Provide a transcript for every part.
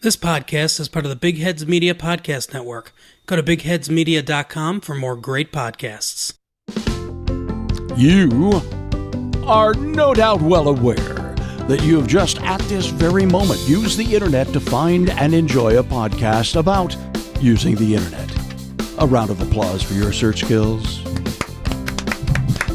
This podcast is part of the Big Heads Media Podcast Network. Go to bigheadsmedia.com for more great podcasts. You are no doubt well aware that you have just at this very moment used the internet to find and enjoy a podcast about using the internet. A round of applause for your search skills.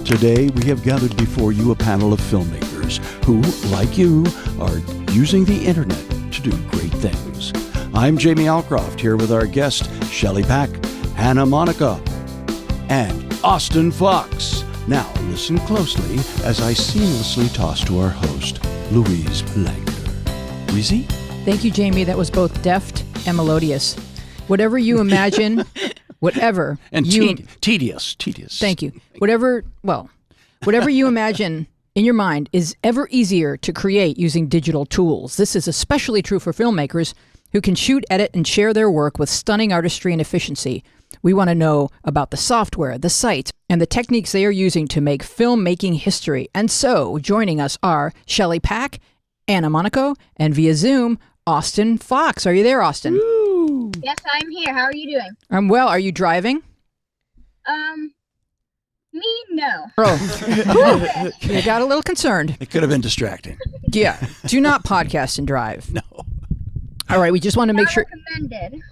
Today we have gathered before you a panel of filmmakers who, like you, are using the internet to do great things. I'm Jamie Alcroft, here with our guest, Shelley Pack, Hannah Monica, and Austin Fox. Now, listen closely as I seamlessly toss to our host, Louise Palanker. Louise? Thank you, Jamie. That was both deft and melodious. Whatever you imagine, whatever. And you... tedious. Thank you. Whatever you imagine in your mind is ever easier to create using digital tools. This is especially true for filmmakers who can shoot, edit, and share their work with stunning artistry and efficiency. We want to know about the software, the sites, and the techniques they are using to make filmmaking history. And so, joining us are Shelley Pack, Anna Monaco, and via Zoom, Austin Fox. Are you there, Austin? Woo. Yes, I'm here. How are you doing? I'm well. Are you driving? Me, no. Oh, you got a little concerned. It could have been distracting. Yeah. Do not podcast and drive. No. All right. We just want to make sure. Recommended.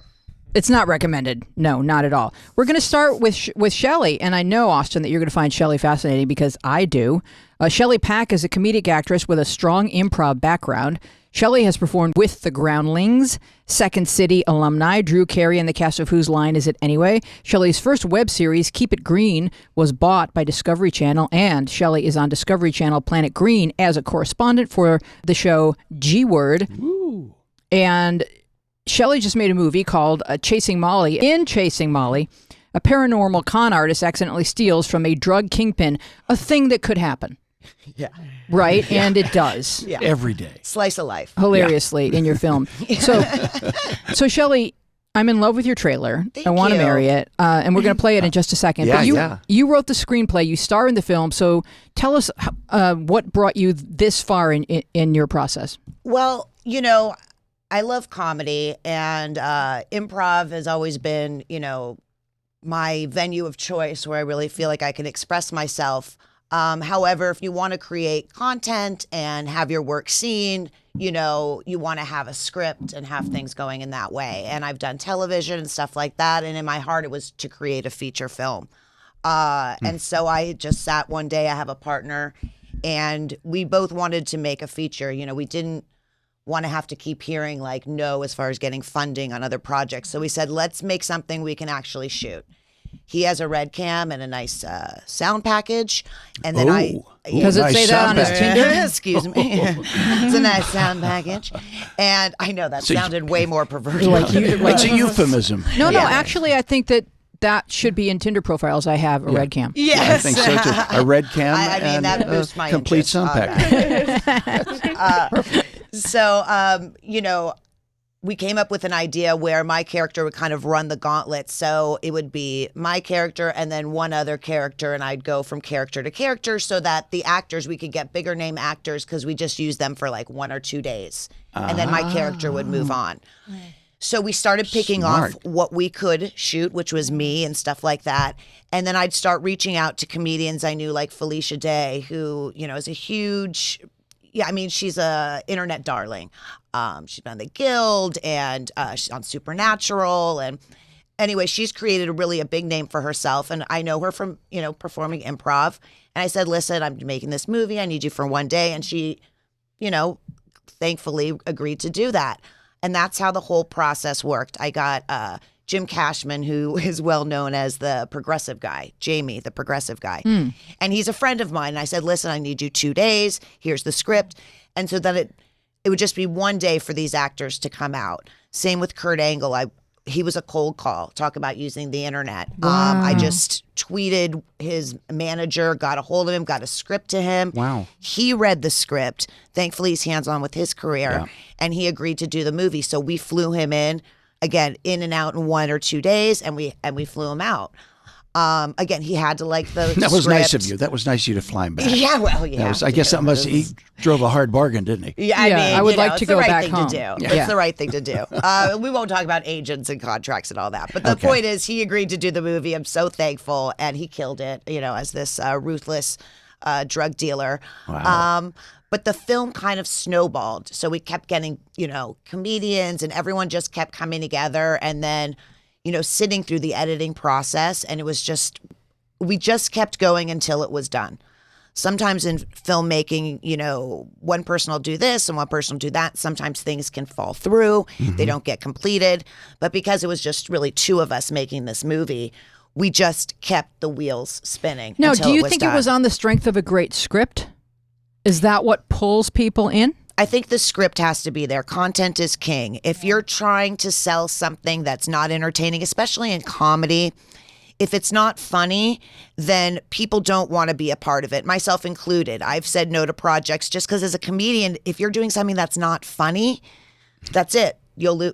It's not recommended. No, not at all. We're going to start with Shelley, and I know, Austin, that you're going to find Shelley fascinating because I do. Shelley Pack is a comedic actress with a strong improv background. Shelley has performed with the Groundlings, Second City alumni, Drew Carey, and the cast of Whose Line Is It Anyway? Shelley's first web series, Keep It Green, was bought by Discovery Channel, and Shelley is on Discovery Channel Planet Green as a correspondent for the show G-Word. Ooh. And Shelley just made a movie called Chasing Molly. In Chasing Molly, a paranormal con artist accidentally steals from a drug kingpin, a thing that could happen. Yeah. Right? Yeah. And it does. Yeah. Every day. Slice of life. Hilariously in your film. So Shelley, I'm in love with your trailer. Thank I want to you. marry it. And we're going to play it in just a second. Yeah, But you wrote the screenplay. You star in the film. So tell us what brought you this far in your process. Well, I love comedy, and improv has always been, my venue of choice where I really feel like I can express myself. However, if you want to create content and have your work seen, you want to have a script and have things going in that way. And I've done television and stuff like that. And in my heart, it was to create a feature film. And so I just sat one day, I have a partner, and we both wanted to make a feature. We didn't want to have to keep hearing no as far as getting funding on other projects. So we said, let's make something we can actually shoot. He has a red cam and a nice sound package. And then Does it say that on his Tinder? Excuse me. It's a nice sound package. And I know that sounded way more perverted. It's a euphemism. No, actually, I think that should be in Tinder profiles. I have a red cam. Yes. I think so too. A red cam and that boosts my complete interest. sound package. So, we came up with an idea where my character would kind of run the gauntlet. So it would be my character and then one other character, and I'd go from character to character so that the actors, we could get bigger name actors because we just used them for 1 or 2 days. And then my character would move on. So we started picking off what we could shoot, which was me and stuff like that. And then I'd start reaching out to comedians I knew, like Felicia Day, who, is a huge... Yeah, she's a internet darling. She's been on The Guild, and she's on Supernatural. And anyway, she's created a big name for herself. And I know her from, performing improv. And I said, listen, I'm making this movie. I need you for one day. And she, thankfully agreed to do that. And that's how the whole process worked. I got Jim Cashman, who is well known as the progressive guy, Jamie, the progressive guy. And he's a friend of mine. And I said, listen, I need you 2 days. Here's the script. And so then it would just be one day for these actors to come out. Same with Kurt Angle. He was a cold call, talk about using the internet. Wow. I just tweeted his manager, got a hold of him, got a script to him. Wow. He read the script. Thankfully, he's hands-on with his career. And he agreed to do the movie. So we flew him in. Again, in and out in 1 or 2 days, and we flew him out. Again, he had to like the That was nice of script. you. That was nice of you to fly him back. Yeah, well, yeah. That was, I guess that must. He drove a hard bargain, didn't he? Yeah, I Yeah, mean, I would you know, like to it's the go right back thing home. to do. Yeah. It's the right thing to do. We won't talk about agents and contracts and all that. But the Okay. point is, he agreed to do the movie. I'm so thankful, and he killed it. You know, as this ruthless drug dealer. Wow. But the film kind of snowballed. So we kept getting, you know, comedians, and everyone just kept coming together, and then, you know, sitting through the editing process, and it was just. We just kept going until it was done. Sometimes in filmmaking, you know, one person will do this and one person will do that. Sometimes things can fall through. They don't get completed. But because it was just really two of us making this movie, we just kept the wheels spinning. Now, until do you was think done. it was on the strength of a great script? Is that what pulls people in? I think the script has to be there. Content is king. If you're trying to sell something that's not entertaining, especially in comedy, if it's not funny, then people don't want to be a part of it, myself included. I've said no to projects just because as a comedian, if you're doing something that's not funny, that's it. You'll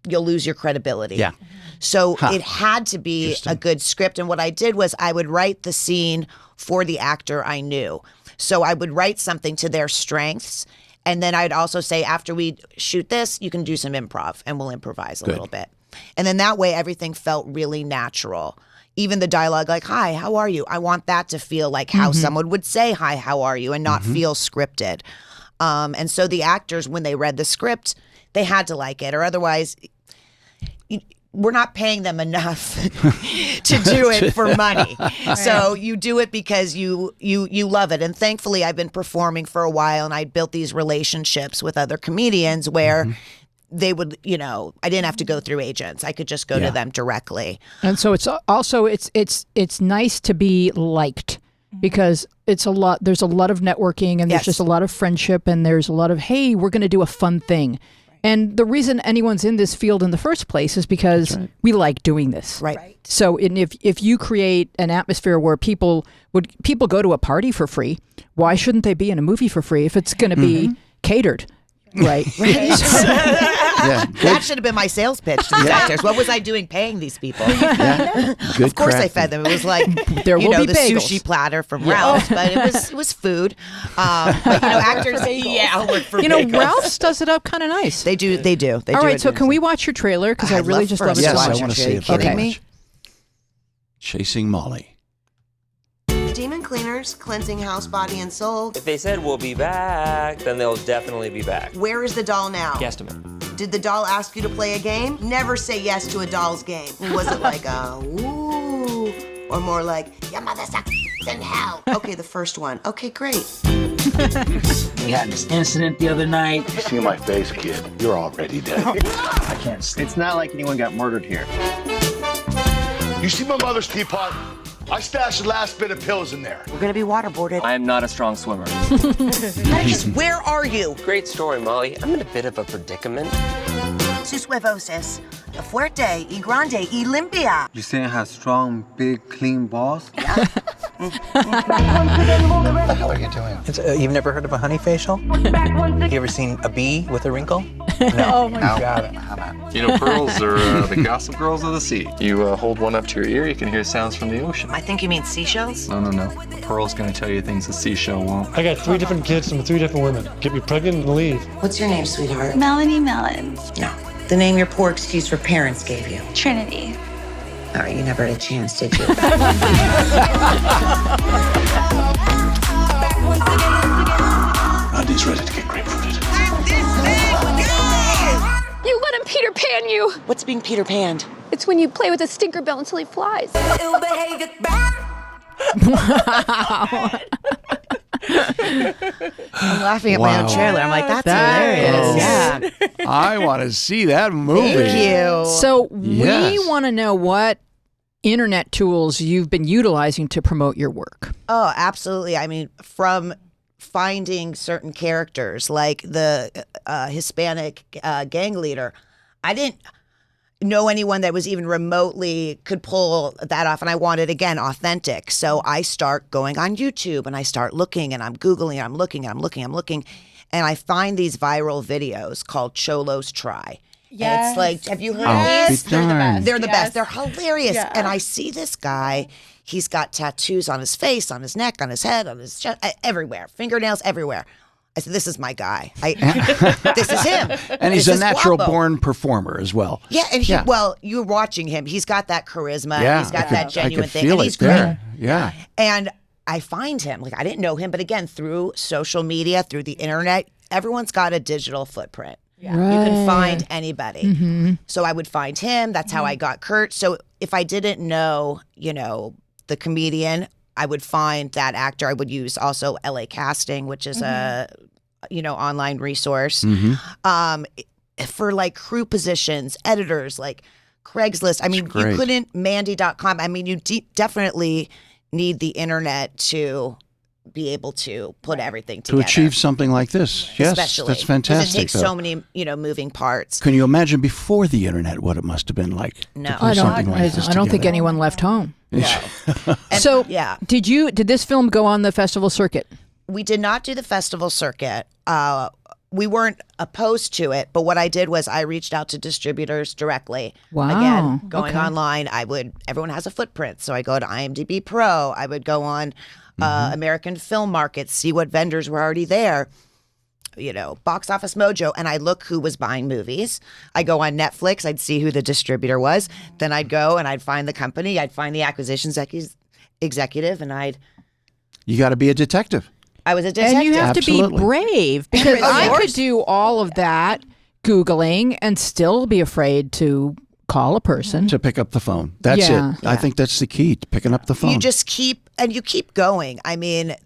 lose your credibility. Yeah. So it had to be a good script. And what I did was I would write the scene for the actor I knew. So I would write something to their strengths. And then I'd also say, after we shoot this, you can do some improv and we'll improvise a little bit. And then that way everything felt really natural. Even the dialogue, like, hi, how are you? I want that to feel like how someone would say, hi, how are you? And not feel scripted. And so the actors, when they read the script, they had to like it, or otherwise we're not paying them enough to do it for money. So you do it because you love it. And thankfully, I've been performing for a while, and I built these relationships with other comedians where they would, you know, I didn't have to go through agents. I could just go to them directly. And so it's also it's nice to be liked, because it's a lot. There's a lot of networking, and there's Yes. just a lot of friendship, and there's a lot of, hey, we're going to do a fun thing. And the reason anyone's in this field in the first place is because we like doing this. Right. So if you create an atmosphere where people go to a party for free, why shouldn't they be in a movie for free if it's going to be catered? Right. Yeah. That should have been my sales pitch to these actors. What was I doing paying these people? Yeah. Good Of course I craft. fed them. It was like, There you will know, be the bagels. sushi platter from Ralph's, but it was food. But, you know, actors say, yeah, I'll work for You know, bagels. Ralph's does it up kind of nice. They do. They All do right, it so nice. can we watch your trailer? Because I I'd really love just for love us it. to Yes, watch I your want to see trailer. it very Kidding me? much. Chasing Molly. Demon Cleaners, cleansing house, body, and soul. If they said we'll be back, then they'll definitely be back. Where is the doll now? Guesstimate. Did the doll ask you to play a game? Never say yes to a doll's game. Was it like a ooh, or more like your mother sucks in hell? Okay, the first one. Okay, great. We had this incident the other night. You see my face, kid. You're already dead. I can't sleep. It's not like anyone got murdered here. You see my mother's teapot? I stashed the last bit of pills in there. We're gonna be waterboarded. I am not a strong swimmer. Where are you? Great story, Molly. I'm in a bit of a predicament. Sus huevosis, a fuerte, y grande, y limpia. You saying I have strong, big, clean balls? What the hell are you doing? You've never heard of a honey facial? You ever seen a bee with a wrinkle? No. Oh my God. How about? You know, pearls are the gossip girls of the sea. You hold one up to your ear, you can hear sounds from the ocean. I think you mean seashells? No. A pearl's gonna tell you things a seashell won't. I got 3 different kids from 3 different women. Get me pregnant and leave. What's your name, sweetheart? Melanie Mellon. No. The name your poor excuse for parents gave you. Trinity. All right, you never had a chance, did you? Rodney's ready to get grapefruited. You let him Peter Pan you. What's being Peter Panned? It's when you play with a Tinkerbell until he flies. I'm laughing at my own Wow. trailer. I'm like, that's That hilarious. is- Yeah. I want to see that movie. Thank you. So Yes. we want to know what internet tools you've been utilizing to promote your work. Oh, absolutely. I mean, from finding certain characters like the Hispanic gang leader, I didn't know anyone that was even remotely could pull that off. And I wanted, again, authentic. So I start going on YouTube and I start looking and I'm Googling, I'm looking. And I find these viral videos called Cholos Try. And it's like, have you heard Oh, of be these? darned. They're the best. They're hilarious. And I see this guy. He's got tattoos on his face, on his neck, on his head, on his chest, everywhere. Fingernails everywhere. I said, this is my guy. This is him. And he's This a is natural Guapo. born performer as well. Yeah, and well, you're watching him. He's got that charisma. Yeah, He's got that genuine I could thing. feel And it he's there. great. Yeah. And I find him, like I didn't know him, but again, through social media, through the internet, everyone's got a digital footprint. You can find anybody. So I would find him. That's how I got Kurt. So if I didn't know, the comedian, I would find that actor. I would use also LA Casting, which is a online resource for like crew positions, editors, like Craigslist. I mean, you couldn't Mandy.com. I mean, you definitely need the internet to be able to put everything together. To achieve something like this. Yes, Especially, that's fantastic. 'cause it takes though. so many, moving parts. Can you imagine before the internet what it must have been like? No. To put something like this I don't think together? anyone left home. And, So, yeah. did this film go on the festival circuit? We did not do the festival circuit. We weren't opposed to it, but what I did was I reached out to distributors directly. Wow. Again, going Okay. online, everyone has a footprint. So I go to IMDb Pro. I would go on American Film Markets, see what vendors were already there. Box Office Mojo, and I look who was buying movies. I go on Netflix, I'd see who the distributor was. Then I'd go and I'd find the company, I'd find the acquisitions executive, and You got to be a detective. I was a detective. And you have to Absolutely. be brave because Of I course. could do all of that Googling and still be afraid to call a person. To pick up the phone. That's Yeah. it. I think that's the key to picking up the phone. You just keep going. I mean,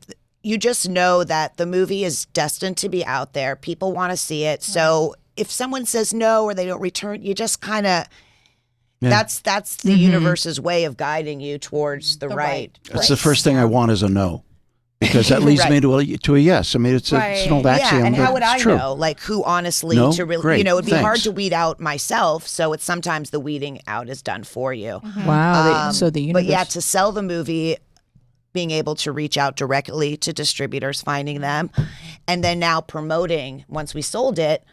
you just know that the movie is destined to be out there. People want to see it. So if someone says no or they don't return, you just kind of that's the universe's way of guiding you towards the right. That's the first thing I want is a no. Because that leads me to a yes. I mean, it's an old axiom. Yeah, and but how would it's I true. know? Like who honestly No? to really, Great. it'd be hard Thanks. to weed out myself. So it's sometimes the weeding out is done for you. Wow. So the universe. But yeah, to sell the movie, being able to reach out directly to distributors, finding them, and then now promoting once we sold it.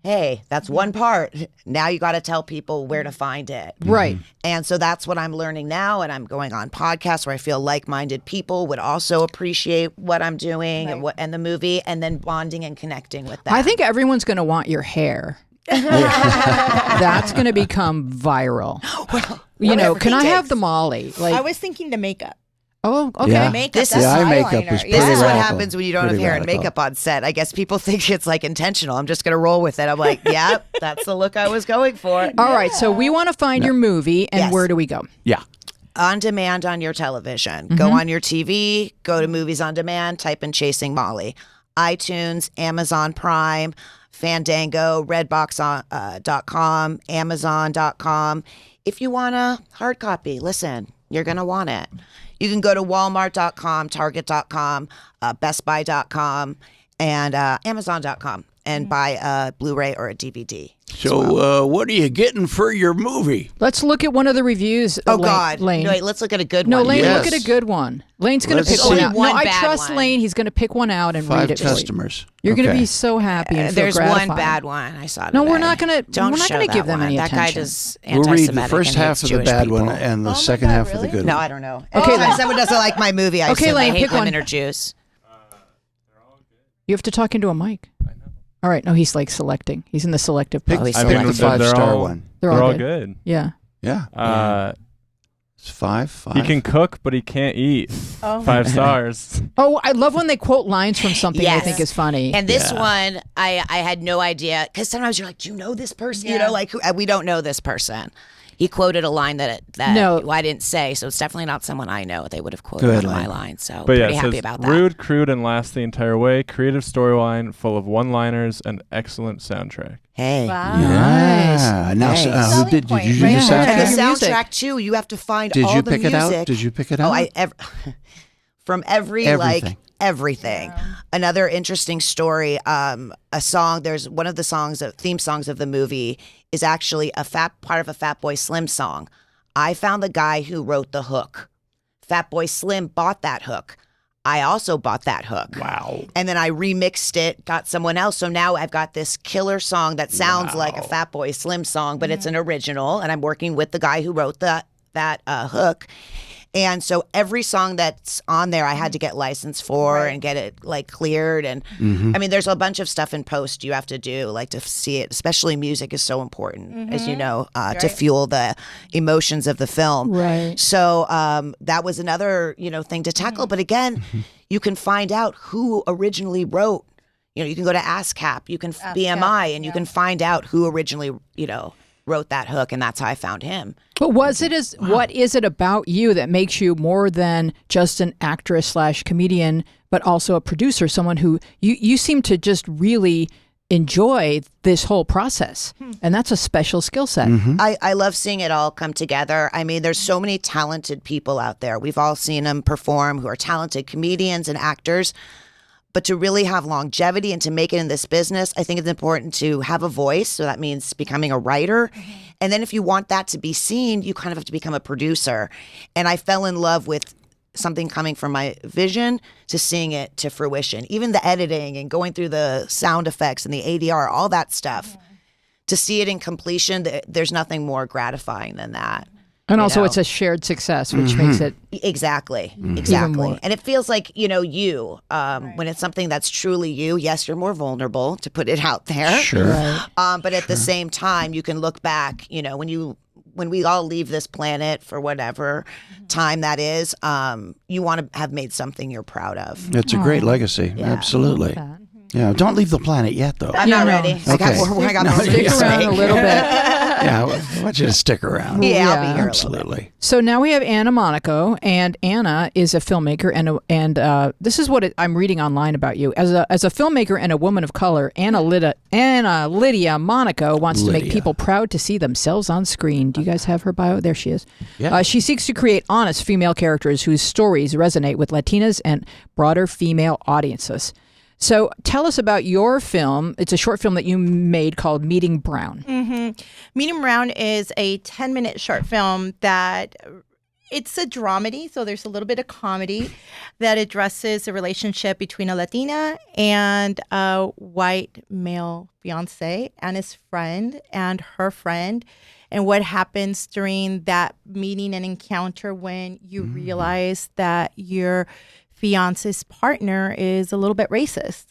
Hey, that's one part. Now you got to tell people where to find it. Right. And so that's what I'm learning now. And I'm going on podcasts where I feel like-minded people would also appreciate what I'm doing and the movie, and then bonding and connecting with them. I think everyone's going to want your hair. That's going to become viral. Can I have the Molly? I was thinking the makeup. Oh, okay. Yeah. Makeup. This that's is- eye eyeliner. makeup is This pretty is what radical. happens when you don't have Pretty hair and radical. makeup on set. I guess people think it's like intentional. I'm just going to roll with it. I'm like, yep, that's the look I was going for. All right. So we want to find your movie, and Yes. where do we go? Yeah. On demand on your television. Go on your TV, go to Movies on Demand, type in Chasing Molly. iTunes, Amazon Prime, Fandango, Redbox.com, Amazon.com. If you want a hard copy, listen, you're going to want it. You can go to Walmart.com, Target.com, BestBuy.com, and Amazon.com and buy a Blu-ray or a DVD. So what are you getting for your movie? Let's look at one of the reviews. Oh, God. Lane. Wait, let's look at a good No, one. Lane, Yes. look at a good one. Lane's going to Let's pick one see. out. One No, I bad trust one. Lane. He's going to pick one out and 5 read it for you. customers. You're going to Okay. be so happy and feel There's gratified. one bad one I saw. No, we're today. not gonna- Don't we're not show gonna that give them one. any That guy attention. does We'll read anti-Semitic the first and half hates of the Jewish bad people. one and the second half of the good No, one. I don't know. Okay, Anytime then. someone doesn't like my movie, I Okay, assume Lane, they hate pick one. women or Jews. You have to talk into a mic. I know. All right. No, he's like selecting. He's in the selective Pick, process. pick the 5-star one. They're all good. Yeah. Yeah. It's 5. He can cook, but he can't eat. Oh. 5 stars. Oh, I love when they quote lines from something they Yes. think is funny. And this one, I had no idea, because sometimes you're like, do you know this person? You Yeah. know, like we don't know this person. He quoted a line that No. I didn't say, so it's definitely not someone I know. They would have quoted Good one of my line. lines, so But yeah, pretty it happy says, about that. rude, crude, and lasts the entire way. Creative storyline full of one-liners and excellent soundtrack. Hey. Wow. Yeah. Now, Nice. who did you do the Right. And soundtrack? the Your music. soundtrack too. You have to find Did all you the pick it music. out? Did you pick it Oh, out? From every Everything. everything. Another interesting story. A song. There's one of the songs, theme songs of the movie, is actually part of a Fatboy Slim song. I found the guy who wrote the hook. Fatboy Slim bought that hook. I also bought that hook. Wow. And then I remixed it, got someone else. So now I've got this killer song that sounds like a Fatboy Slim song, but it's an original. And I'm working with the guy who wrote that hook. And so every song that's on there, I had to get licensed for and get it like cleared. And I mean, there's a bunch of stuff in post you have to do, like to see it. Especially music is so important, as you know, to fuel the emotions of the film. Right. So that was another, thing to tackle. But again, you can find out who originally wrote. You can go to ASCAP, you can BMI, and you can find out who originally, wrote that hook, and that's how I found him. But what is it about you that makes you more than just an actress / comedian, but also a producer, someone who you seem to just really enjoy this whole process, and that's a special skill set. I love seeing it all come together. I mean, there's so many talented people out there. We've all seen them perform who are talented comedians and actors. But to really have longevity and to make it in this business, I think it's important to have a voice. So that means becoming a writer. And then if you want that to be seen, you kind of have to become a producer. And I fell in love with something coming from my vision to seeing it to fruition. Even the editing and going through the sound effects and the ADR, all that stuff. To see it in completion, there's nothing more gratifying than that. And also it's a shared success, which makes it exactly. more. And it feels like, you, when it's something that's truly you, yes, you're more vulnerable to put it out there. Sure. But at the same time, you can look back, when we all leave this planet for whatever time that is, you want to have made something you're proud of. It's a great legacy. Yeah. Absolutely. Yeah, don't leave the planet yet, though. I'm not ready. I got more stick around a little bit. Yeah, I want you to stick around. Yeah, I'll be here. Absolutely. So now we have Anna Monaco, and Anna is a filmmaker, and this is what I'm reading online about you. As a filmmaker and a woman of color, Anna Lydia Monaco wants to make people proud to see themselves on screen. Do you guys have her bio? There she is. Yeah. She seeks to create honest female characters whose stories resonate with Latinas and broader female audiences. So tell us about your film. It's a short film that you made called Meeting Brown. Meeting Brown is a 10-minute short film that it's a dramedy, so there's a little bit of comedy that addresses the relationship between a Latina and a white male fiance and his friend and her friend, and what happens during that meeting and encounter when you realize that your fiance's partner is a little bit racist.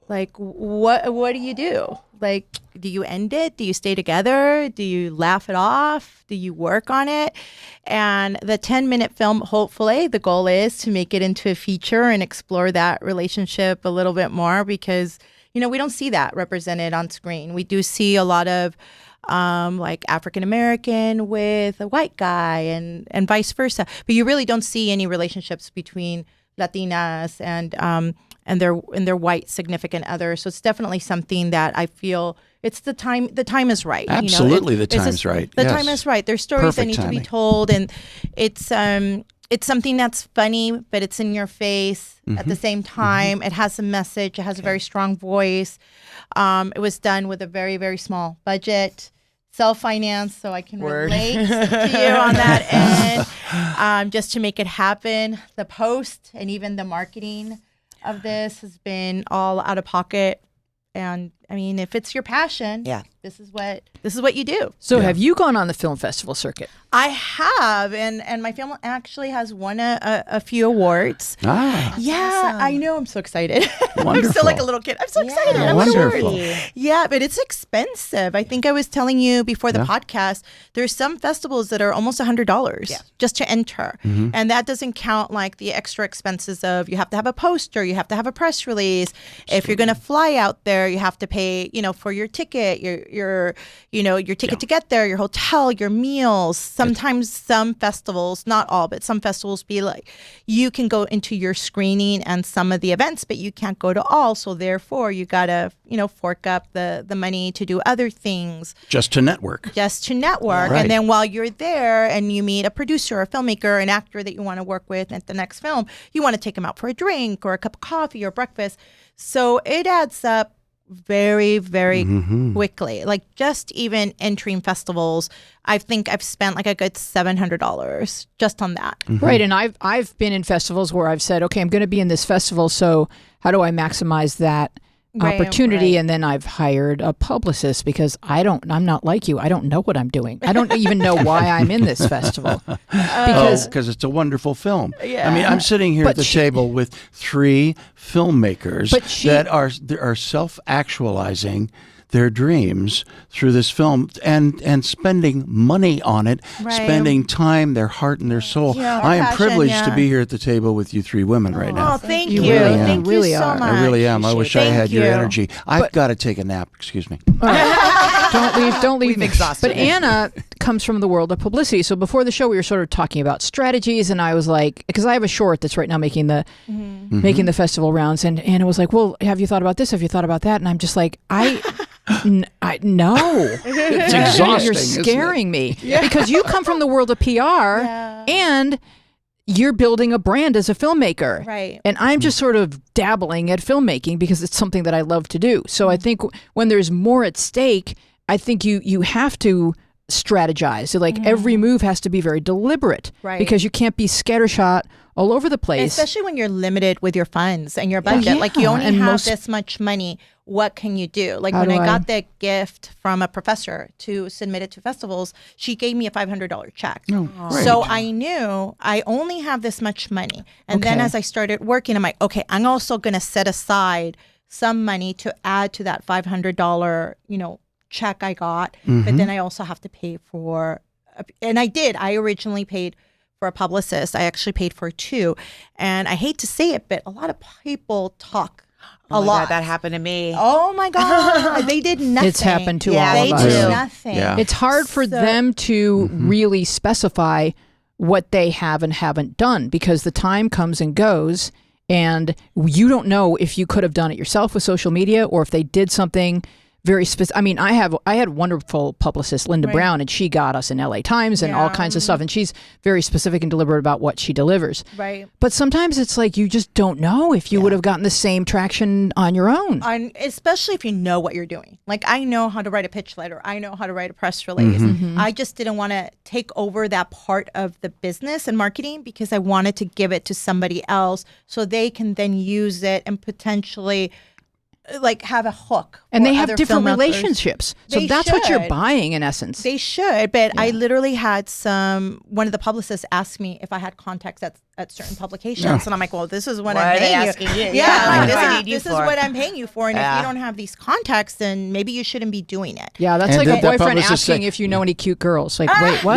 Like, what do you do? Like, do you end it? Do you stay together? Do you laugh it off? Do you work on it? And the 10-minute film, hopefully, the goal is to make it into a feature and explore that relationship a little bit more because, we don't see that represented on screen. We do see a lot of like African American with a white guy and vice versa. But you really don't see any relationships between Latinas and their white significant other. So it's definitely something that I feel it's the time is right. Absolutely, the time's right. The time is right. There's stories that need to be told, and it's something that's funny, but it's in your face at the same time. It has a message. It has a very strong voice. It was done with a very, very small budget. Self-financed, so I can relate to you on that end. Just to make it happen, the post and even the marketing of this has been all out of pocket. And I mean, if it's your passion, this is what you do. So have you gone on the film festival circuit? I have, and my film actually has won a few awards. Ah, yeah, awesome. I know. I'm so excited. Wonderful. I'm still like a little kid. I'm so excited. I won awards. Yeah, but it's expensive. I think I was telling you before the podcast. There's some festivals that are almost $100 just to enter, and that doesn't count like the extra expenses of you have to have a poster, you have to have a press release. Absolutely. If you're going to fly out there, you have to pay, for your ticket, your ticket to get there, your hotel, your meals. Sometimes some festivals, not all, but some festivals be like, you can go into your screening and some of the events, but you can't go to all. So therefore, you got to, fork up the money to do other things. Just to network. Right. And then while you're there and you meet a producer, a filmmaker, an actor that you want to work with at the next film, you want to take them out for a drink or a cup of coffee or breakfast. So it adds up very, very quickly. Like just even entering festivals, I think I've spent like a good $700 just on that. Right, and I've been in festivals where I've said, okay, I'm going to be in this festival, so how do I maximize that opportunity? And then I've hired a publicist because I'm not like you. I don't know what I'm doing. I don't even know why I'm in this festival. Because it's a wonderful film. Yeah. I mean, I'm sitting here at the table with 3 filmmakers that are self-actualizing their dreams through this film and spending money on it, spending time, their heart and their soul. I am privileged to be here at the table with you 3 women right now. Oh, thank you. Really Thank you so much. I really am. I wish I had your energy. I've got to take a nap. Excuse me. Don't leave me. Exhausted. But Anna comes from the world of publicity. So before the show, we were sort of talking about strategies, and I was like, because I have a short that's right now making the festival rounds, and Anna was like, well, have you thought about this? Have you thought about that? And I'm just like, no. It's exhausting. You're scaring me because you come from the world of PR and you're building a brand as a filmmaker. Right. And I'm just sort of dabbling at filmmaking because it's something that I love to do. So I think when there's more at stake, I think you have to strategize. So like every move has to be very deliberate because you can't be scattershot all over the place. Especially when you're limited with your funds and your budget. Like you only have this much money. What can you do? Like when I got the gift from a professor to submit it to festivals, she gave me a $500 check. So I knew I only have this much money. And then as I started working, I'm like, okay, I'm also going to set aside some money to add to that $500, check I got. But then I also have to pay for, and I did. I originally paid for a publicist. I actually paid for 2. And I hate to say it, but a lot of people talk a lot. God, that happened to me. Oh my God. They did nothing. It's happened to all of us. They did nothing. Yeah. It's hard for them to really specify what they have and haven't done because the time comes and goes and you don't know if you could have done it yourself with social media or if they did something very specific. I mean, I had wonderful publicist, Linda Brown, and she got us in LA Times and all kinds of stuff. And she's very specific and deliberate about what she delivers. Right. But sometimes it's like you just don't know if you would have gotten the same traction on your own. Especially if you know what you're doing. Like I know how to write a pitch letter. I know how to write a press release. I just didn't want to take over that part of the business and marketing because I wanted to give it to somebody else so they can then use it and potentially like have a hook. And they have different relationships. So that's what you're buying in essence. They should. But I literally had one of the publicists ask me if I had contacts at certain publications. And I'm like, well, this is what I'm paying you. This is what I'm paying you for. And if you don't have these contacts, then maybe you shouldn't be doing it. Yeah, that's like a boyfriend asking if you know any cute girls. Like, wait, what?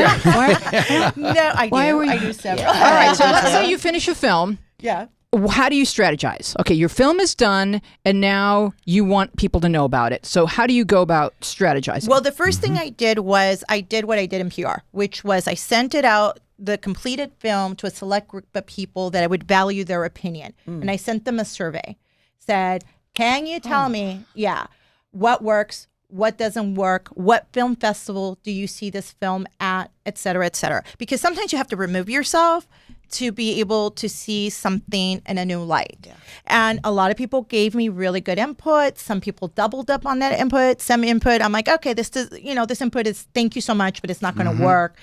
No, I do. I do several. All right, so let's say you finish a film. Yeah. How do you strategize? Okay, your film is done, and now you want people to know about it. So how do you go about strategizing? Well, the first thing I did was I did what I did in PR, which was I sent it out, the completed film, to a select group of people that I would value their opinion. And I sent them a survey. Said, can you tell me, what works, what doesn't work, what film festival do you see this film at, et cetera, et cetera. Because sometimes you have to remove yourself to be able to see something in a new light. Yeah. And a lot of people gave me really good input. Some people doubled up on that input. Some input, I'm like, okay, this input is thank you so much, but it's not going to work,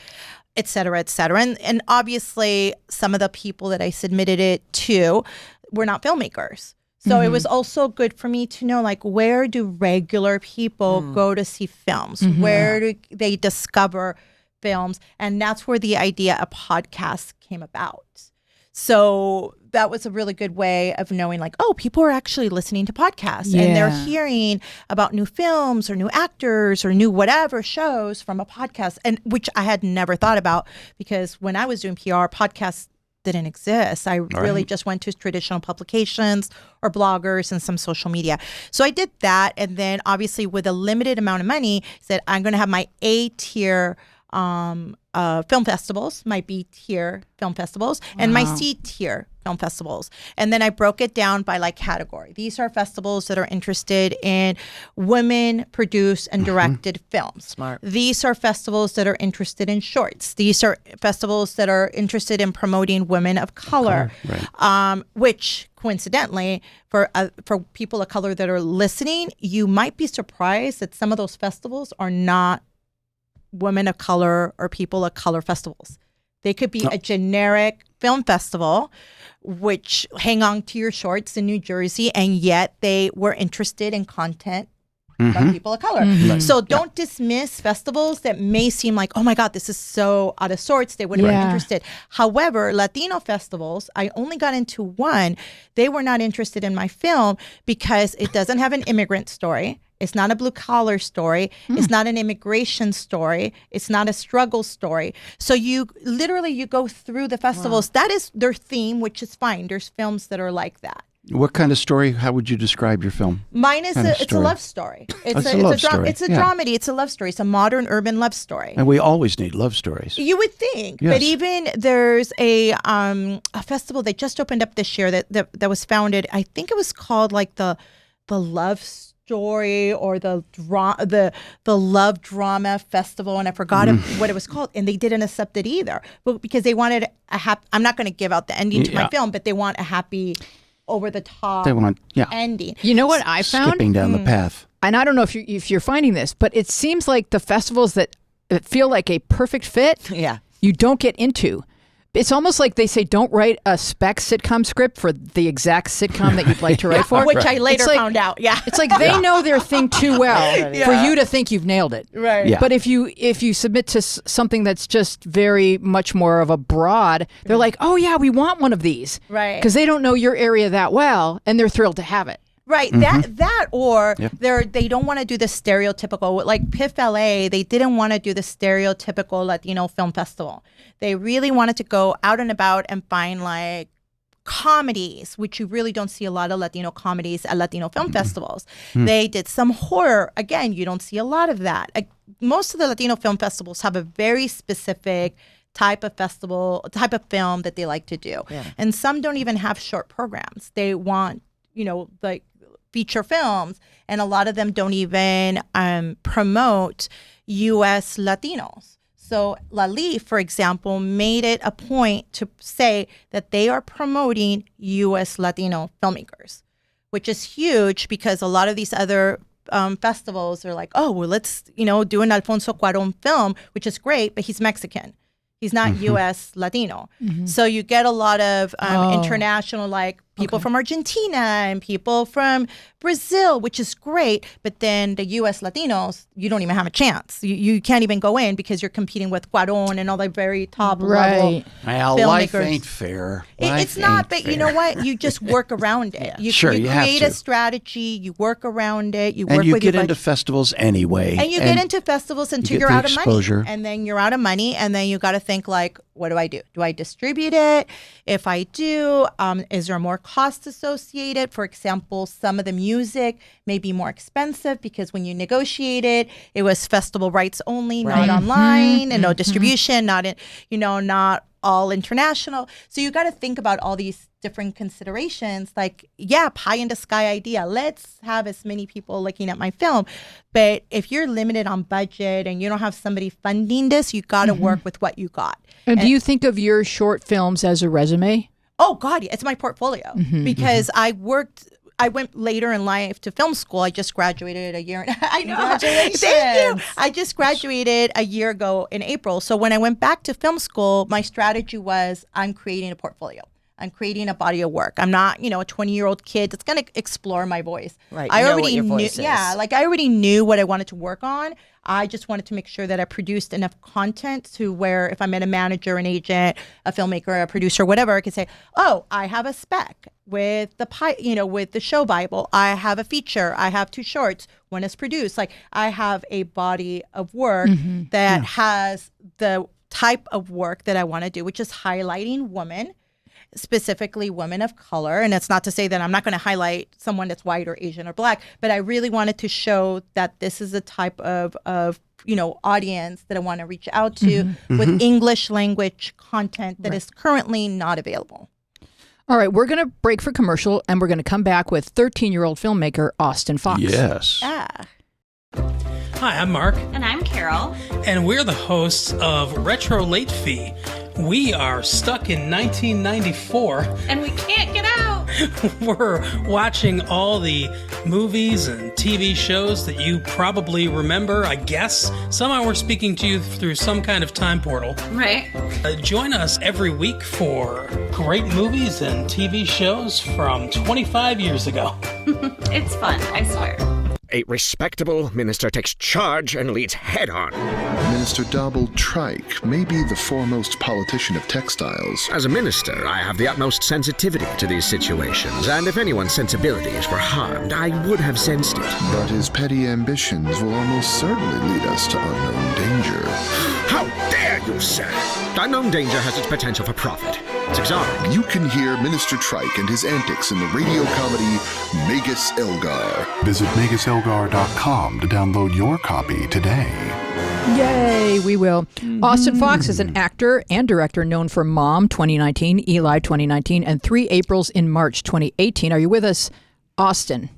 et cetera, et cetera. And obviously, some of the people that I submitted it to were not filmmakers. So it was also good for me to know, like, where do regular people go to see films? Where do they discover films? And that's where the idea of podcasts came about. So that was a really good way of knowing, like, oh, people are actually listening to podcasts and they're hearing about new films or new actors or new whatever shows from a podcast, and which I had never thought about because when I was doing PR, podcasts didn't exist. I really just went to traditional publications or bloggers and some social media. So I did that. And then obviously with a limited amount of money, said I'm going to have my A-tier film festivals, my B-tier film festivals, and my C-tier film festivals. And then I broke it down by like category. These are festivals that are interested in women produced and directed films. Smart. These are festivals that are interested in shorts. These are festivals that are interested in promoting women of color, which coincidentally, for people of color that are listening, you might be surprised that some of those festivals are not women of color or people of color festivals. They could be a generic film festival, which hang on to your shorts in New Jersey, and yet they were interested in content from people of color. So don't dismiss festivals that may seem like, oh my God, this is so out of sorts. They wouldn't be interested. However, Latino festivals, I only got into one. They were not interested in my film because it doesn't have an immigrant story. It's not a blue collar story. It's not an immigration story. It's not a struggle story. So you go through the festivals. That is their theme, which is fine. There's films that are like that. What kind of story? How would you describe your film? Mine is it's a love story. It's a dramedy. It's a love story. It's a modern urban love story. And we always need love stories. You would think, Yes. but even there's a festival that just opened up this year that was founded. I think it was called like the Love Story or the Love Drama Festival, and I forgot what it was called, and they didn't accept it either, but because they wanted I'm not going to give out the ending to my film, but they want a happy, over the top ending. You know what I found? Skipping down the path. And I don't know if you're finding this, but it seems like the festivals that feel like a perfect fit, you don't get into. It's almost like they say, don't write a spec sitcom script for the exact sitcom that you'd like to write for. Which I later found out. It's like they know their thing too well for you to think you've nailed it. Right. Yeah. But if you submit to something that's just very much more of a broad, they're like, oh yeah, we want one of these. Right. Because they don't know your area that well, and they're thrilled to have it. Right, that or they don't want to do the stereotypical, like PIF LA, they didn't want to do the stereotypical Latino film festival. They really wanted to go out and about and find like comedies, which you really don't see a lot of Latino comedies at Latino film festivals. They did some horror. Again, you don't see a lot of that. Most of the Latino film festivals have a very specific type of film that they like to do. Yeah. And some don't even have short programs. They want, like feature films, and a lot of them don't even promote U.S. Latinos. So Lali, for example, made it a point to say that they are promoting U.S. Latino filmmakers, which is huge because a lot of these other festivals are like, oh, well, let's, do an Alfonso Cuarón film, which is great, but he's Mexican. He's not U.S. Latino. So you get a lot of international, like people from Argentina and people from Brazil, which is great. But then the U.S. Latinos, you don't even have a chance. You can't even go in because you're competing with Cuarón and all the very top level filmmakers. Life ain't fair. It's not, but you know what? You just work around it. You create a strategy. You work around it. You get into festivals anyway. And you get into festivals until you're out of exposure. money. And then you're out of money. And then you got to think like, what do I do? Do I distribute it? If I do, is there more cost associated? For example, some of the music may be more expensive because when you negotiate it, it was festival rights only, not online, and no distribution, not all international. So you got to think about all these different considerations, like, pie in the sky idea. Let's have as many people looking at my film. But if you're limited on budget and you don't have somebody funding this, you got to work with what you got. And do you think of your short films as a resume? Oh, God, it's my portfolio because I went later in life to film school. I just graduated a year. I know. Congratulations. Thank you. I just graduated a year ago in April. So when I went back to film school, my strategy was I'm creating a portfolio. I'm creating a body of work. I'm not, a 20-year-old kid that's going to explore my voice. Right. I already what your knew. voice is. Yeah, like I already knew what I wanted to work on. I just wanted to make sure that I produced enough content to where if I met a manager, an agent, a filmmaker, a producer, whatever, I could say, oh, I have a spec with the show Bible. I have a feature. I have 2 shorts. One is produced. Like I have a body of work that has the type of work that I want to do, which is highlighting women, specifically women of color. And that's not to say that I'm not going to highlight someone that's white or Asian or black, but I really wanted to show that this is the type of audience that I want to reach out to with English language content that is currently not available. All right, we're going to break for commercial, and we're going to come back with 13-year-old filmmaker Austin Fox. Yes. Hi, I'm Mark. And I'm Carol. And we're the hosts of Retro Late Fee. We are stuck in 1994. And we can't get out. We're watching all the movies and TV shows that you probably remember, I guess. Somehow we're speaking to you through some kind of time portal. Right. Join us every week for great movies and TV shows from 25 years ago. It's fun, I swear. A respectable minister takes charge and leads head-on. Minister Donald Trike may be the foremost politician of textiles. As a minister, I have the utmost sensitivity to these situations, and if anyone's sensibilities were harmed, I would have sensed it. But his petty ambitions will almost certainly lead us to unknown danger. How dare you, sir! Unknown danger has its potential for profit. It's exotic. You can hear Minister Trike and his antics in the radio comedy Magus Elgar. Visit MagusElgar.com to download your copy today. Yay, we will. Austin Fox is an actor and director known for Mom 2019, Eli 2019, and 3 Aprils in March 2018. Are you with us, Austin?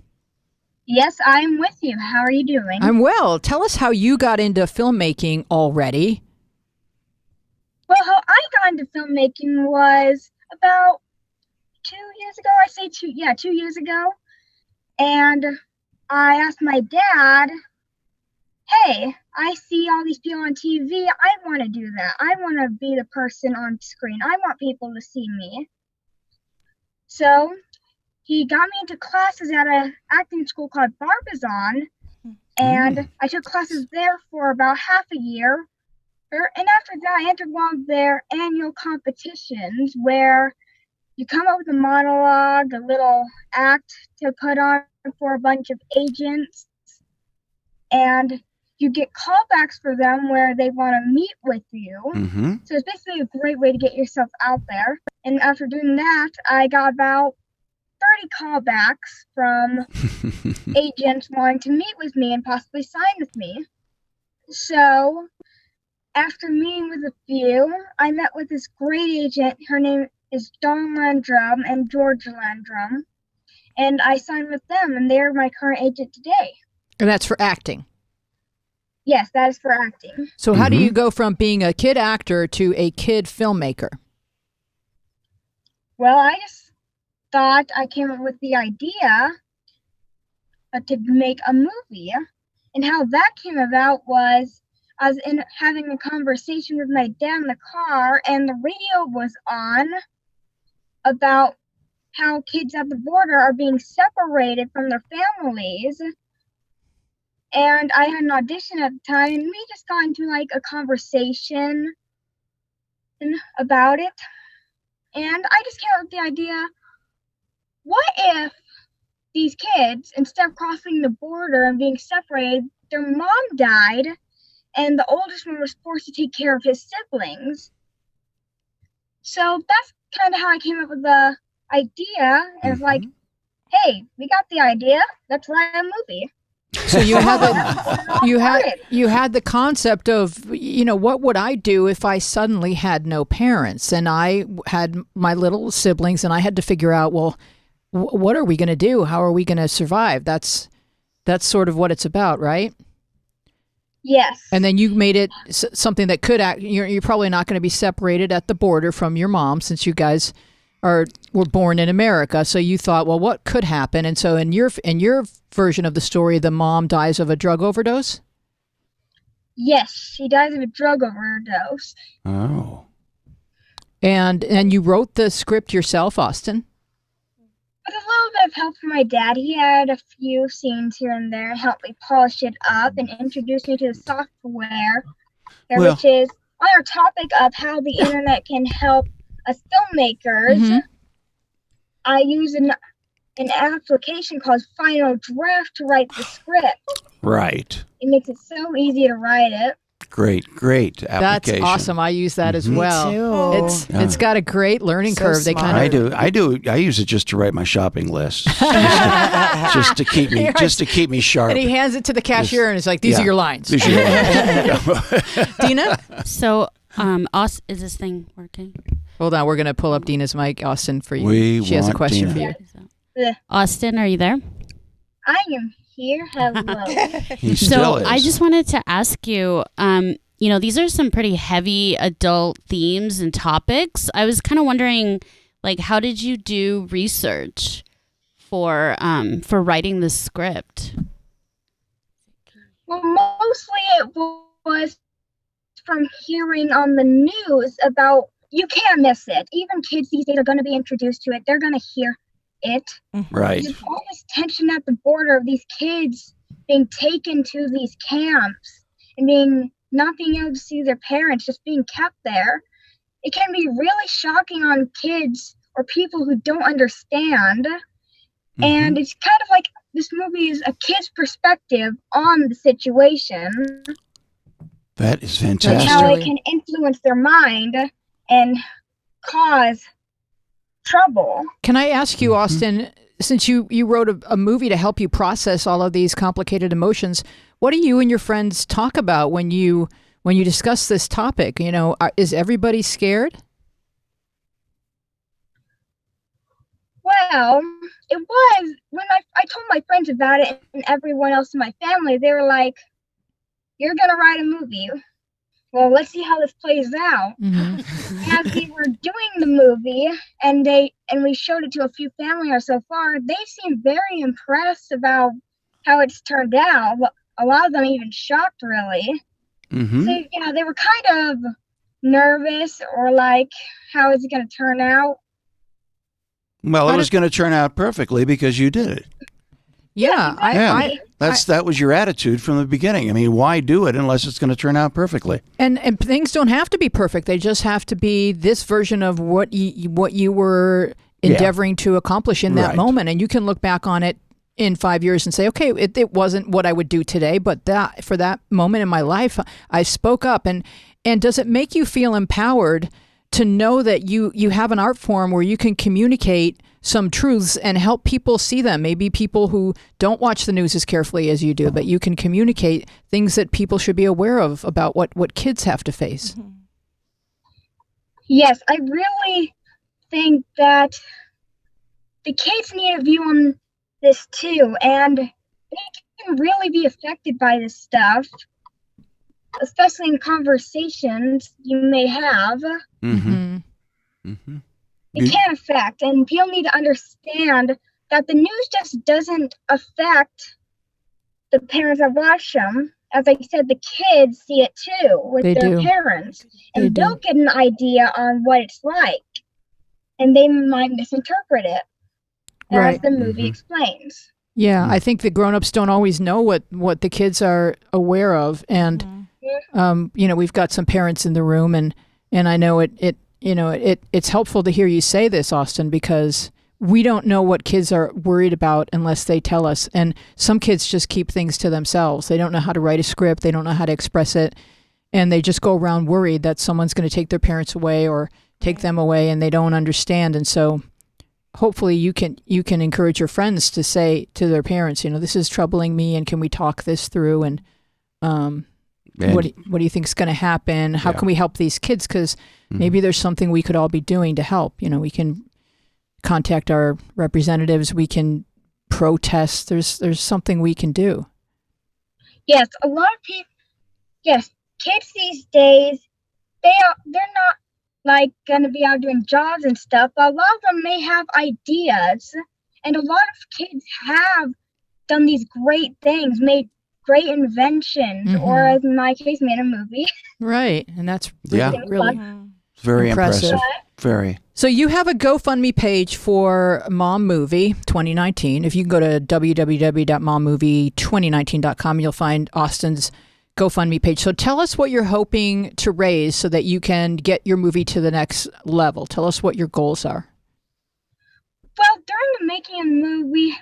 Yes, I'm with you. How are you doing? I'm well. Tell us how you got into filmmaking already. Well, how I got into filmmaking was about 2 years ago. 2 years ago. And I asked my dad, hey, I see all these people on TV. I want to do that. I want to be the person on screen. I want people to see me. So he got me into classes at an acting school called Barbizon. And I took classes there for about half a year. And after that, I entered one of their annual competitions where you come up with a monologue, a little act to put on for a bunch of agents, and you get callbacks for them where they want to meet with you. Mm-hmm. So it's basically a great way to get yourself out there. And after doing that, I got about 30 callbacks from agents wanting to meet with me and possibly sign with me. So after meeting with a few, I met with this great agent. Her name is Dawn Landrum and George Landrum. And I signed with them, and they're my current agent today. And that's for acting? Yes, that is for acting. So how do you go from being a kid actor to a kid filmmaker? Well, I just thought I came up with the idea to make a movie. And how that came about was I was having a conversation with my dad in the car, and the radio was on about how kids at the border are being separated from their families. And I had an audition at the time, and we just got into like a conversation about it. And I just came up with the idea, what if these kids, instead of crossing the border and being separated, their mom died, and the oldest one was forced to take care of his siblings. So that's kind of how I came up with the idea. And it's like, hey, we got the idea. Let's write a movie. So you had you had the concept of, what would I do if I suddenly had no parents and I had my little siblings, and I had to figure out, well, what are we going to do? How are we going to survive? That's sort of what it's about, right? Yes. And then you made it something that could act. You're probably not going to be separated at the border from your mom, since you guys were born in America. So you thought, well, what could happen? And so in your version of the story, the mom dies of a drug overdose? Yes, she dies of a drug overdose. Oh. And you wrote the script yourself, Austin? With a little bit of help from my dad. He had a few scenes here and there and helped me polish it up and introduce me to the software, which is on our topic of how the internet can help us filmmakers. Mm-hmm. I use an application called Final Draft to write the script. Right. It makes it so easy to write it. Great application. That's awesome. I use that as well. Me too. It's got a great learning curve. Smart. I use it just to write my shopping list, just to keep me sharp. And he hands it to the cashier, and it's like, these are your lines. These are your lines. Dina? So, is this thing working? Hold on, we're going to pull up Dina's mic, Austin, for you. She has a want question Dina. for you. Austin, are you there? I am here. Hello. He still is. I just wanted to ask you, these are some pretty heavy adult themes and topics. I was kind of wondering, like, how did you do research for writing this script? Well, mostly it was from hearing on the news about, you can't miss it. Even kids these days are going to be introduced to it. They're going to hear it. Right. There's all this tension at the border of these kids being taken to these camps and not being able to see their parents, just being kept there. It can be really shocking on kids or people who don't understand. And it's kind of like this movie is a kid's perspective on the situation. That is And fantastic. how it can influence their mind and cause trouble. Can I ask you, Austin, since you wrote a movie to help you process all of these complicated emotions, what do you and your friends talk about when you discuss this topic? Is everybody scared? Well, it was when I told my friends about it and everyone else in my family, they were like, "You're gonna write a movie. Well, let's see how this plays out." As we were doing the movie and we showed it to a few family or so far, they seemed very impressed about how it's turned out. A lot of them even shocked, really. So yeah, they were kind of nervous or like, how is it going to turn out? Well, it was going to turn out perfectly because you did it. Yeah, that was your attitude from the beginning. I mean, why do it unless it's going to turn out perfectly? And things don't have to be perfect. They just have to be this version of what you were endeavoring to accomplish in that moment. And you can look back on it in 5 years and say, okay, it wasn't what I would do today, but for that moment in my life, I spoke up. And does it make you feel empowered to know that you have an art form where you can communicate some truths and help people see them? Maybe people who don't watch the news as carefully as you do, but you can communicate things that people should be aware of about what kids have to face. Yes, I really think that the kids need a view on this too, and they can really be affected by this stuff, especially in conversations you may have. It can affect, and people need to understand that the news just doesn't affect the parents that watch them. As I said, the kids see it too with their parents, and they'll get an idea on what it's like, and they might misinterpret it as the movie explains. Yeah, I think the grown-ups don't always know what the kids are aware of, and we've got some parents in the room, and I know it's helpful to hear you say this, Austin, because we don't know what kids are worried about unless they tell us. And some kids just keep things to themselves. They don't know how to write a script. They don't know how to express it. And they just go around worried that someone's going to take their parents away or take them away, and they don't understand. And so hopefully you can encourage your friends to say to their parents, this is troubling me, and can we talk this through? And what do you think is going to happen? How can we help these kids? Because maybe there's something we could all be doing to help. We can contact our representatives. We can protest. There's something we can do. Yes, a lot of people. Yes, kids these days, they're not like gonna be out doing jobs and stuff. But a lot of them may have ideas, and a lot of kids have done these great things, made great inventions, or as in my case, made a movie. Right, and that's really very impressive. Very. So you have a GoFundMe page for Mom Movie 2019. If you can go to www.mommovie2019.com, you'll find Austin's GoFundMe page. So tell us what you're hoping to raise so that you can get your movie to the next level. Tell us what your goals are. Well, during the making of the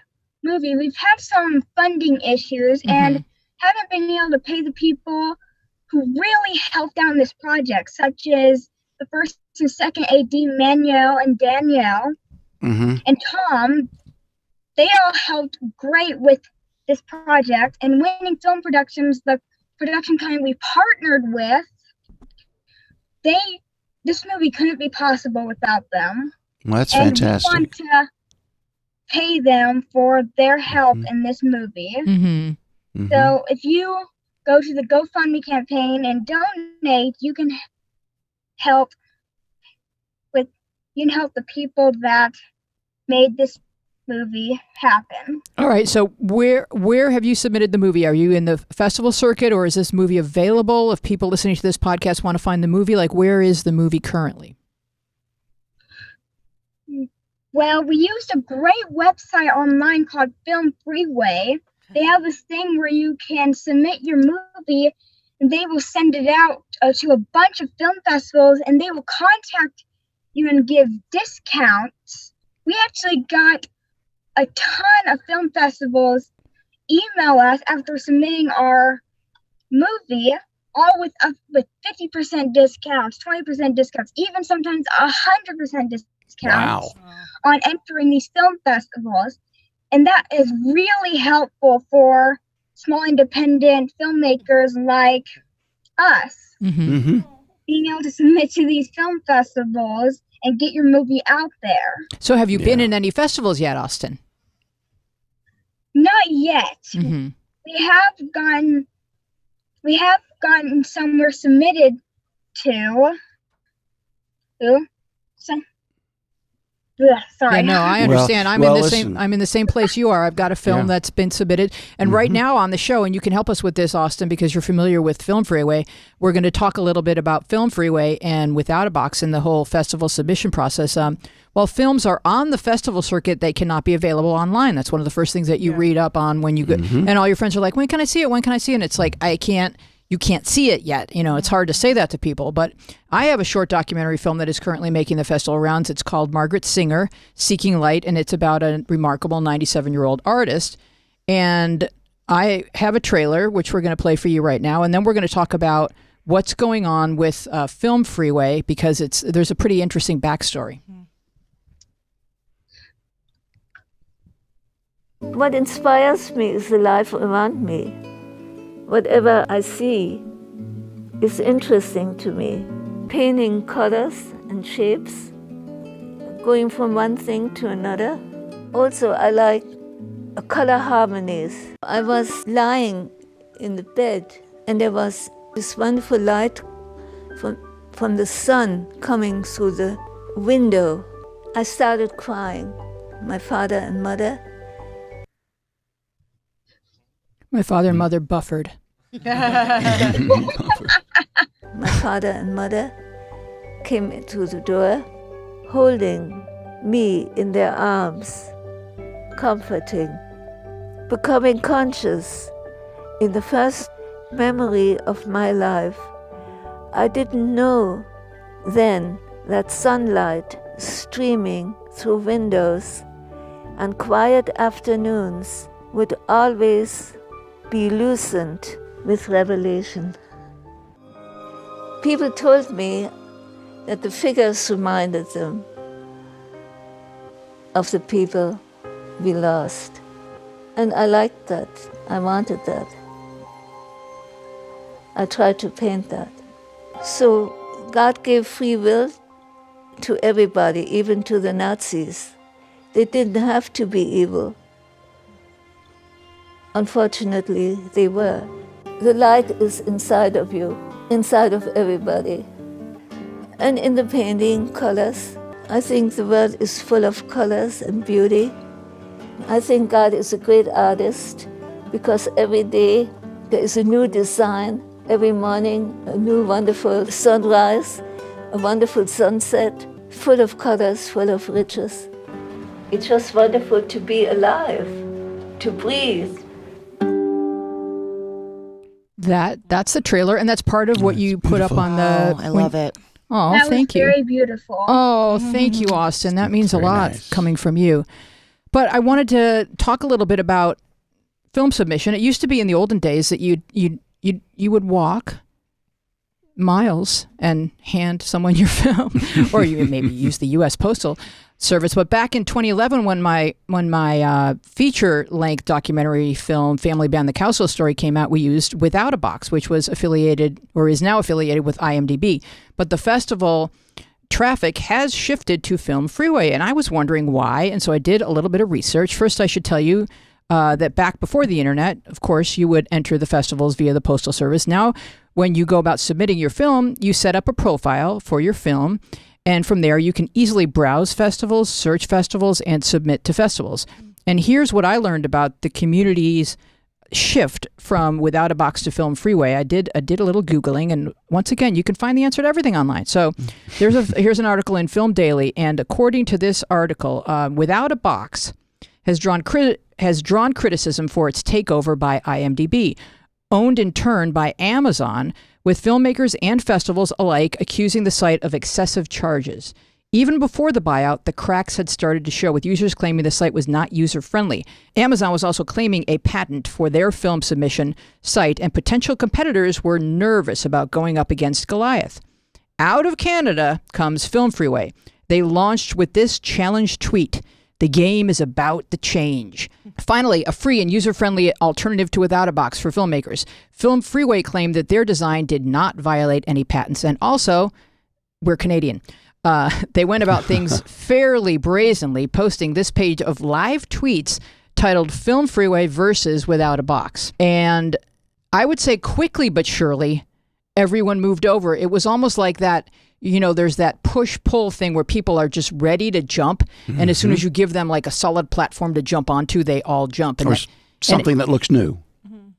movie, we've had some funding issues and haven't been able to pay the people who really helped out in this project, such as the first and second AD, Manuel and Danielle, and Tom. They all helped great with this project. And Winning Film Productions, the production company we partnered with, they this movie couldn't be possible without them. Well, that's and fantastic. We want to pay them for their help in this movie. So if you go to the GoFundMe campaign and donate, you can help the people that made this movie happen. All right. So where have you submitted the movie? Are you in the festival circuit, or is this movie available if people listening to this podcast want to find the movie? Like, where is the movie currently? Well, we used a great website online called Film Freeway. They have this thing where you can submit your movie and they will send it out to a bunch of film festivals and they will contact you and give discounts. We actually got a ton of film festivals email us after submitting our movie, all with 50% discounts, 20% discounts, even sometimes 100% discounts on entering these film festivals. And that is really helpful for small independent filmmakers like us. Being able to submit to these film festivals and get your movie out there. So have you been in any festivals yet, Austin? Not yet. We have gotten somewhere submitted to. Sorry. Yeah, no, I understand. Listen. I'm in the same place you are. I've got a film that's been submitted. And right now on the show, and you can help us with this, Austin, because you're familiar with Film Freeway, we're going to talk a little bit about Film Freeway and Without a Box and the whole festival submission process. While films are on the festival circuit, they cannot be available online. That's one of the first things that you read up on when you go. And all your friends are like, when can I see it? When can I see it? And it's like, you can't see it yet. You know, it's hard to say that to people, but I have a short documentary film that is currently making the festival rounds. It's called Margaret Singer, Seeking Light, and it's about a remarkable 97-year-old artist. And I have a trailer, which we're going to play for you right now, and then we're going to talk about what's going on with Film Freeway, because there's a pretty interesting backstory. What inspires me is the life around me. Whatever I see is interesting to me. Painting colors and shapes, going from one thing to another. Also, I like color harmonies. I was lying in the bed and there was this wonderful light from the sun coming through the window. I started crying. My father and mother buffered. My father and mother came into the door, holding me in their arms, comforting, becoming conscious. In the first memory of my life, I didn't know then that sunlight streaming through windows and quiet afternoons would always be lucent with revelation. People told me that the figures reminded them of the people we lost. And I liked that. I wanted that. I tried to paint that. So God gave free will to everybody, even to the Nazis. They didn't have to be evil. Unfortunately, they were. The light is inside of you, inside of everybody. And in the painting, colors. I think the world is full of colors and beauty. I think God is a great artist because every day there is a new design. Every morning, a new wonderful sunrise, a wonderful sunset, full of colors, full of riches. It's just wonderful to be alive, to breathe. That's the trailer, and that's part of what you put up on the... I love it. Oh, that thank was you. Very beautiful. Oh, thank you, Austin. That means a lot coming from you. But I wanted to talk a little bit about film submission. It used to be in the olden days that you would walk miles and hand someone your film, or you maybe use the U.S. Postal Service. But back in 2011, when my feature-length documentary film Family Band: The Cowsill Story came out, we used Without a Box, which was affiliated or is now affiliated with IMDb. But the festival traffic has shifted to Film Freeway, and I was wondering why. And so I did a little bit of research. First, I should tell you that back before the internet, of course, you would enter the festivals via the Postal Service. Now, when you go about submitting your film, you set up a profile for your film, and from there you can easily browse festivals, search festivals, and submit to festivals. And here's what I learned about the community's shift from Without a Box to Film Freeway. I did a little Googling, and once again, you can find the answer to everything online. So here's an article in Film Daily, and according to this article, Without a Box has drawn criticism for its takeover by IMDb, owned in turn by Amazon, with filmmakers and festivals alike accusing the site of excessive charges. Even before the buyout, the cracks had started to show, with users claiming the site was not user-friendly. Amazon was also claiming a patent for their film submission site, and potential competitors were nervous about going up against Goliath. Out of Canada comes Film Freeway. They launched with this challenge tweet: "The game is about to change." Finally, a free and user-friendly alternative to Without a Box for filmmakers. Film Freeway claimed that their design did not violate any patents, and also, we're Canadian. They went about things fairly brazenly, posting this page of live tweets titled Film Freeway versus Without a Box. And I would say quickly but surely, everyone moved over. It was almost like that, there's that push-pull thing where people are just ready to jump. And as soon as you give them like a solid platform to jump onto, they all jump. And or something that looks new.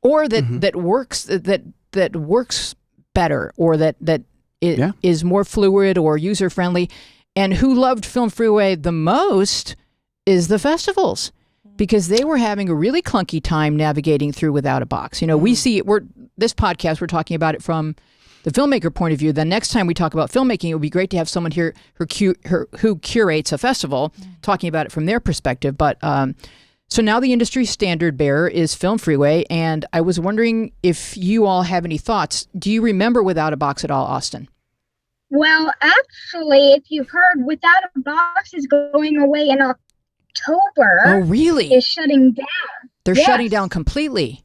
Or that works, that works better, or that is more fluid or user-friendly. And who loved Film Freeway the most is the festivals, because they were having a really clunky time navigating through Without a Box. We see this podcast, we're talking about it from the filmmaker point of view. The next time we talk about filmmaking, it would be great to have someone here who curates a festival talking about it from their perspective. But so now the industry standard bearer is Film Freeway, and I was wondering if you all have any thoughts. Do you remember Without a Box at all, Austin? Well, actually, if you've heard, Without a Box is going away in October. Oh, really? Is shutting down. They're shutting down completely.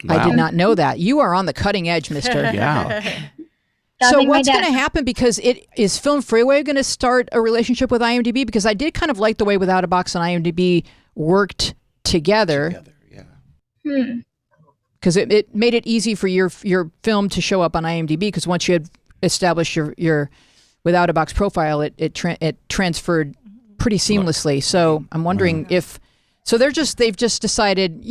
Wow. I did not know that. You are on the cutting edge, mister. Yeah. So what's going to happen? Because is Film Freeway going to start a relationship with IMDb? Because I did kind of like the way Without a Box and IMDb worked together. Because it made it easy for your film to show up on IMDb, because once you had established your Without a Box profile, it transferred pretty seamlessly. So I'm wondering if they've just decided,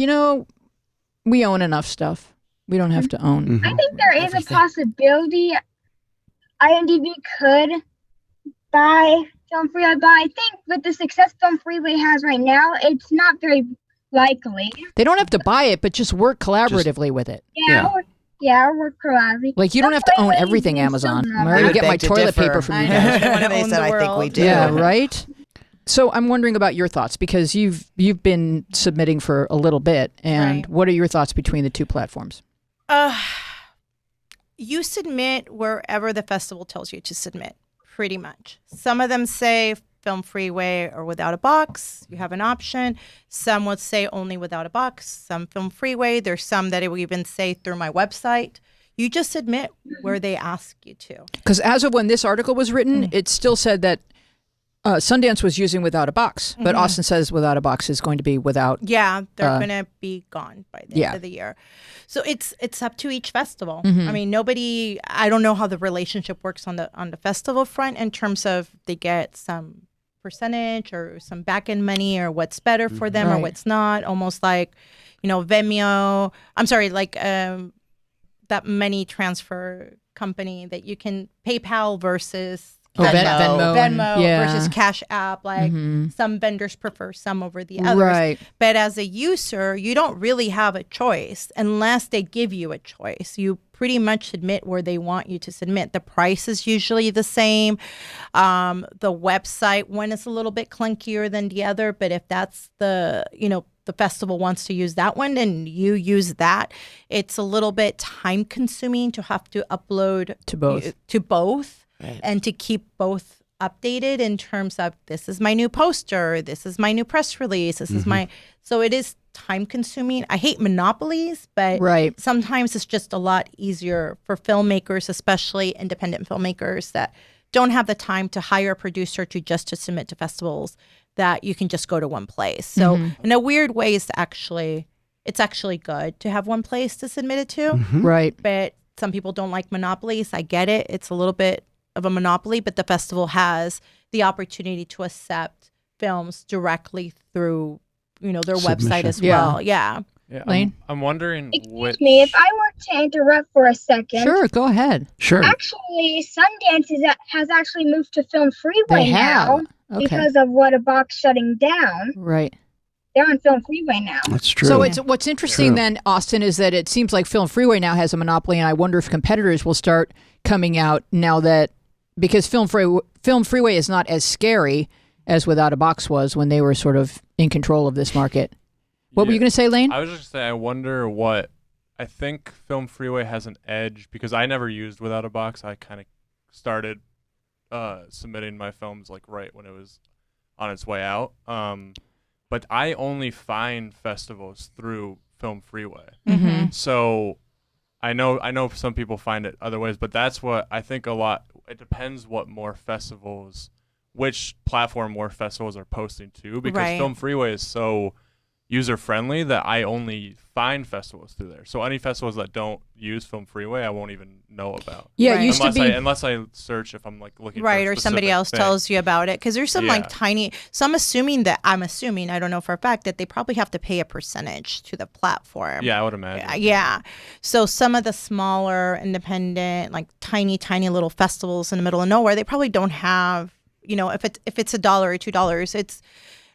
we own enough stuff. We don't have to own. I think there is a possibility IMDb could buy Film Freeway, but I think with the success Film Freeway has right now, it's not very likely. They don't have to buy it, but just work collaboratively with it. Work collaboratively. Like, you don't have to own everything, Amazon. I'm ready to get my toilet paper from you guys. They said, I think we do. Yeah, right? So I'm wondering about your thoughts, because you've been submitting for a little bit, and what are your thoughts between the two platforms? You submit wherever the festival tells you to submit, pretty much. Some of them say Film Freeway or Without a Box. You have an option. Some would say only Without a Box. Some Film Freeway. There's some that it will even say through my website. You just submit where they ask you to. Because as of when this article was written, it still said that Sundance was using Without a Box, but Austin says Without a Box is going to be without. Yeah, they're going to be gone by the end of the year. So it's up to each festival. I mean, I don't know how the relationship works on the festival front in terms of they get some percentage or some back end money, or what's better for them or what's not. Almost like, Vimeo. I'm sorry, like that money transfer company that you can PayPal versus Venmo versus Cash App. Like some vendors prefer some over the others. Right. But as a user, you don't really have a choice unless they give you a choice. You pretty much submit where they want you to submit. The price is usually the same. The website one is a little bit clunkier than the other, but if that's the festival wants to use that one and you use that, it's a little bit time consuming to have to upload to both Right. and to keep both updated in terms of this is my new poster, this is my new press release, this is my, so it is time consuming. I hate monopolies, but sometimes it's just a lot easier for filmmakers, especially independent filmmakers that don't have the time to hire a producer to submit to festivals, that you can just go to one place. So in a weird way, it's actually good to have one place to submit it to. Right. But some people don't like monopolies. I get it. It's a little bit of a monopoly, but the festival has the opportunity to accept films directly through, their website as well. Yeah. Lane? I'm wondering Excuse me, if I were to interrupt for a second. Sure, go ahead. Sure. Actually, Sundance has actually moved to Film Freeway They have. now Okay. because of What a Box shutting down. Right. They're on Film Freeway now. That's true. So what's interesting then, Austin, is that it seems like Film Freeway now has a monopoly, and I wonder if competitors will start coming out now that, because Film Freeway is not as scary as Without a Box was when they were sort of in control of this market. What were you going to say, Lane? I was just going to say, I wonder what, I think Film Freeway has an edge because I never used Without a Box. I kind of started submitting my films like right when it was on its way out. But I only find festivals through Film Freeway. So I know some people find it other ways, but that's what I think a lot, it depends which platform more festivals are posting to, because Film Freeway is so user friendly that I only find festivals through there. So any festivals that don't use Film Freeway, I won't even know about. Yeah, it used to be unless I search if I'm like looking for right, a or somebody else thing. tells you about it, because there's some like tiny. So I'm assuming, I don't know for a fact, that they probably have to pay a percentage to the platform. Yeah, I would imagine. Yeah. So some of the smaller, independent, like tiny little festivals in the middle of nowhere, they probably don't have. If it's $1 or $2,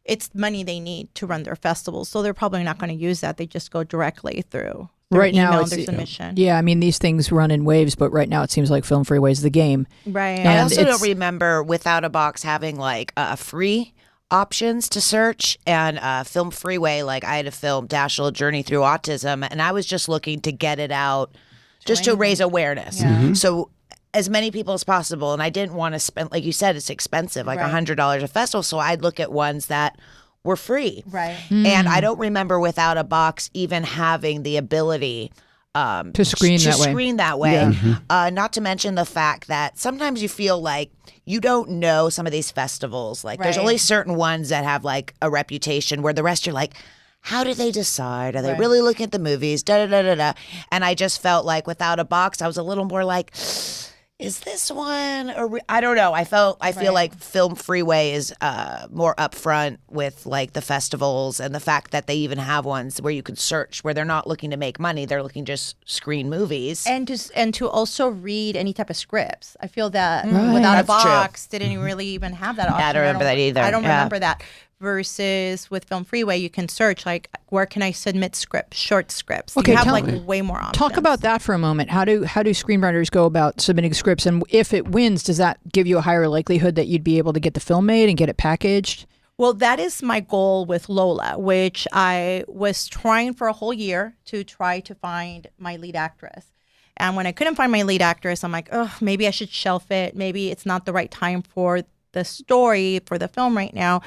it's money they need to run their festivals. So they're probably not going to use that. They just go directly through their right now, their submission. Yeah, I mean, these things run in waves, but right now it seems like Film Freeway is the game. Right. I also don't remember Without a Box having like free options to search, and Film Freeway, like I had to film Dashiell Journey Through Autism, and I was just looking to get it out just to raise awareness. So as many people as possible, and I didn't want to spend, like you said, it's expensive, like $100 a festival, so I'd look at ones that were free. Right. And I don't remember Without a Box even having the ability to screen that way. Yeah. Not to mention the fact that sometimes you feel like you don't know some of these festivals. Like there's only certain ones that have like a reputation where the rest you're like, how do they decide? Are they really looking at the movies? And I just felt like Without a Box, I was a little more like, is this one? Or I don't know. I feel like Film Freeway is more upfront with like the festivals and the fact that they even have ones where you can search, where they're not looking to make money. They're looking to just screen movies. And to also read any type of scripts. I feel that Without a Box didn't really even have that option. I don't remember that either. I don't remember that. Versus with Film Freeway, you can search like, where can I submit scripts, short scripts? Okay, you have like way more options. Talk about that for a moment. How do screenwriters go about submitting scripts, and if it wins, does that give you a higher likelihood that you'd be able to get the film made and get it packaged? Well, that is my goal with Lola, which I was trying for a whole year to try to find my lead actress. And when I couldn't find my lead actress, I'm like, oh, maybe I should shelf it. Maybe it's not the right time for the story, for the film right now.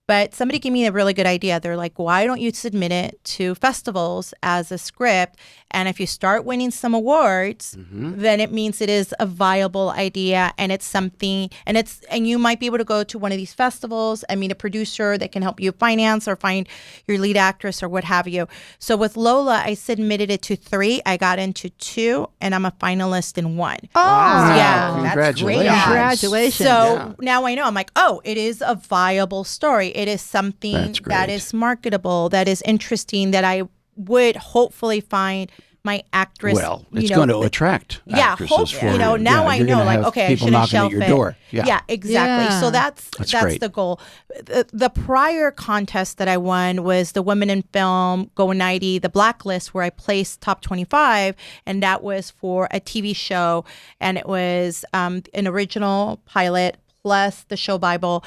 But somebody gave me a really good idea. They're like, why don't you submit it to festivals as a script? And if you start winning some awards, then it means it is a viable idea, and it's something, and you might be able to go to one of these festivals and meet a producer that can help you finance or find your lead actress or what have you. So with Lola, I submitted it to 3. I got into 2, and I'm a finalist in 1. Oh, wow. Yeah. Congratulations. Congratulations. So now I know. I'm like, oh, it is a viable story. It is something that is marketable, that is interesting, that I would hopefully find my actress. Well, it's going to attract actresses hope, for now Yeah, I you're know, gonna like, have okay, I people shouldn't knocking at shelf your it. door. Yeah. Exactly. Yeah. So that's great. the goal. The prior contest that I won was the Women in Film Go 90, the Blacklist, where I placed top 25, and that was for a TV show, and it was an original pilot plus the show Bible.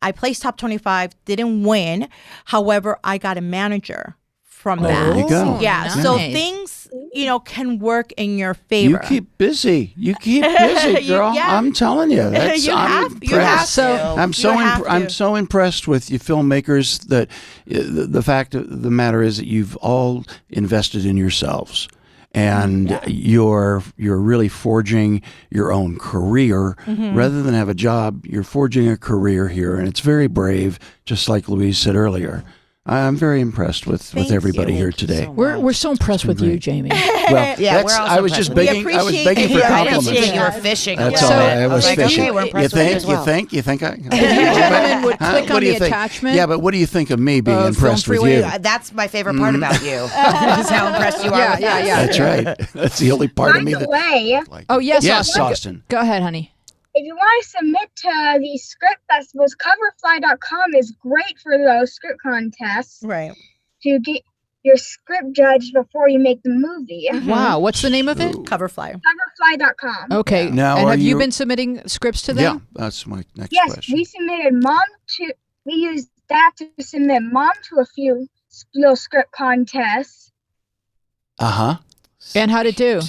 I placed top 25, didn't win. However, I got a manager from that. There you go. Yeah. Nice. So things, can work in your favor. You keep busy. You keep busy, girl. I'm telling you. That's, I'm impressed. I'm so impressed with you filmmakers that the fact of the matter is that you've all invested in yourselves. And you're really forging your own career. Rather than have a job, you're forging a career here. And it's very brave, just like Louise said earlier. I'm very impressed with everybody here today. We're so impressed with you, Jamie. Well, I was just begging. I was begging for compliments. You were fishing. That's all. I was fishing. Okay, we're impressed with you as well. You think I? Gentlemen would click on the think? attachment. Yeah, but what do you think of me being impressed with you? That's my favorite part about you. Is how impressed you are. Yeah. That's right. That's the only part of me that. Way, Oh yes, Yes, Austin. Go ahead, honey. if you want to submit to these script festivals, coverfly.com is great for those script contests. Right. To get your script judged before you make the movie. Wow, what's the name of it? Coverfly. Coverfly.com. Okay. Now, and have you you been submitting scripts to them? Yeah, that's my next Yes, question. we used that to submit Mom to a few little script contests. Uh-huh. And how'd it do?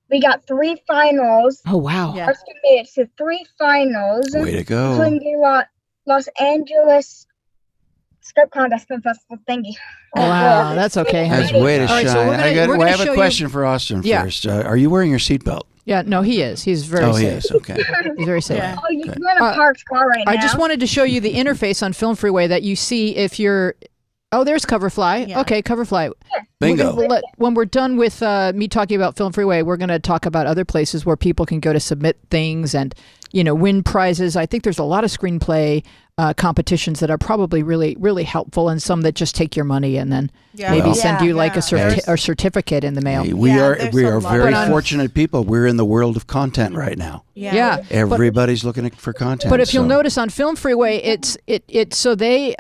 We got 3 finals. Oh, wow. Are submitted to 3 finals. Way to go. Including the Los Angeles Script Contest Festival thingy. Wow, that's okay. That's honey. way to All right, shine. so I have a question for Austin Yeah. first. Are you wearing your seatbelt? Yeah, no, he is. He's very Oh, safe. he is. Okay. He's very safe. Oh, you're in a parked car right now. I just wanted to show you the interface on Film Freeway that you see if you're... Oh, there's Coverfly. Yeah. Okay, Coverfly. Bingo. When we're done with me talking about Film Freeway, we're going to talk about other places where people can go to submit things and, win prizes. I think there's a lot of screenplay competitions that are probably really, really helpful, and some that just take your money and then maybe send you like a certificate in the mail. Hey, we are very But fortunate people. We're in the world of content right now. Yeah. Everybody's looking for content. But if you'll notice on Film Freeway, it's so they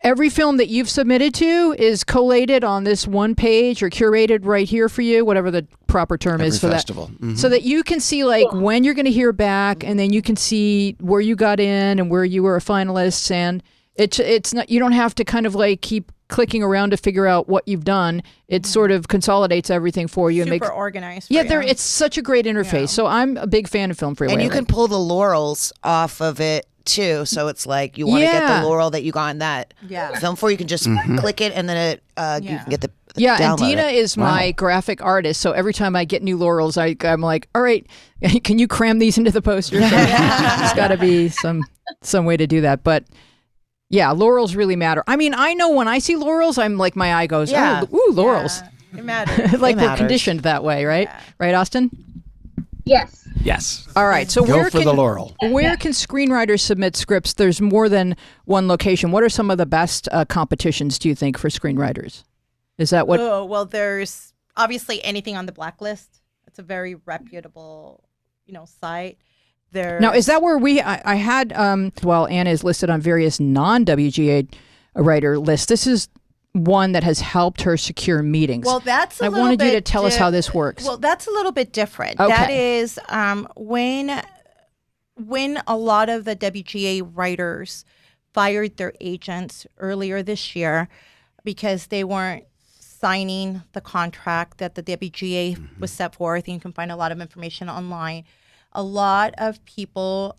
every film that you've submitted to is collated on this one page or curated right here for you, whatever the proper term is for festival. that. Mm-hmm. So that you can see like when you're going to hear back, and then you can see where you got in and where you were a finalist, and it's not, you don't have to kind of like keep clicking around to figure out what you've done. It sort of consolidates everything for you and makes organized. it's such a great interface. So I'm a big fan of Film Freeway. And you can pull the laurels off of it too. So it's like you want to get the laurel that you got in that film for. You can just click it, and then you can get the and Dina is my graphic artist, so every time I get new laurels, I'm like, all right, can you cram these into the poster? So there's got to be some way to do that. But yeah, laurels really matter. I mean, I know when I see laurels, I'm like, my eye goes, ooh, laurels. Yeah, it matters. Like we're conditioned that way, right? Yeah. Right, Austin? Yes. Yes. All right. So Go for the laurel. Where can screenwriters submit scripts? There's more than one location. What are some of the best competitions, do you think, for screenwriters? Is that what? Oh, well, there's obviously anything on the Blacklist. It's a very reputable, site. Now, is that where I had, while Anna is listed on various non-WGA writer lists, this is one that has helped her secure meetings. Well, I wanted you to tell us how this works. Well, that's a little bit different. Okay. That is when a lot of the WGA writers fired their agents earlier this year because they weren't signing the contract that the WGA was set forth. And you can find a lot of information online. A lot of people,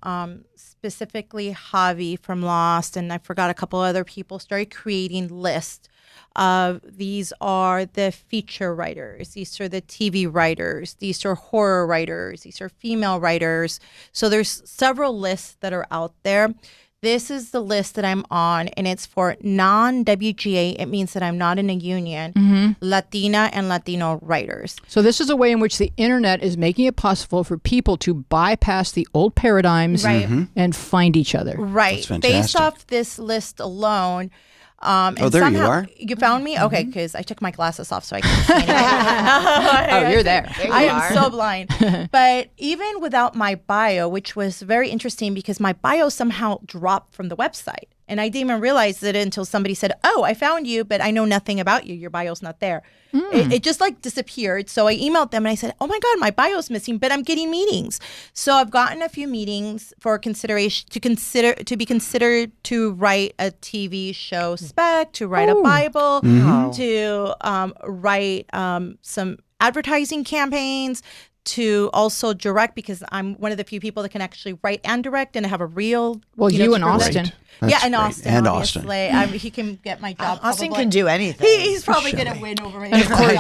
specifically Javi from Lost, and I forgot a couple other people, started creating lists of these are the feature writers, these are the TV writers, these are horror writers, these are female writers. So there's several lists that are out there. This is the list that I'm on, and it's for non-WGA. It means that I'm not in a union, Latina and Latino writers. So this is a way in which the internet is making it possible for people to bypass the old paradigms and find each other. Right. Based off this list alone, And Oh, there you somehow, are. You found me? Okay, because I took my glasses off so I can't see anything. Oh, you're there. I am so blind. But even without my bio, which was very interesting because my bio somehow dropped from the website. And I didn't even realize it until somebody said, "Oh, I found you, but I know nothing about you. Your bio's not there." It just like disappeared. So I emailed them and I said, "Oh my God, my bio's missing, but I'm getting meetings." So I've gotten a few meetings for consideration to be considered to write a TV show spec, to write a Bible, to write some advertising campaigns, to also direct, because I'm one of the few people that can actually write and direct, and I have a real you and script. Austin. Yeah, That's and great. Austin, And obviously. He can get my job. Austin probably. can do anything. He's probably going to win over me. And of course,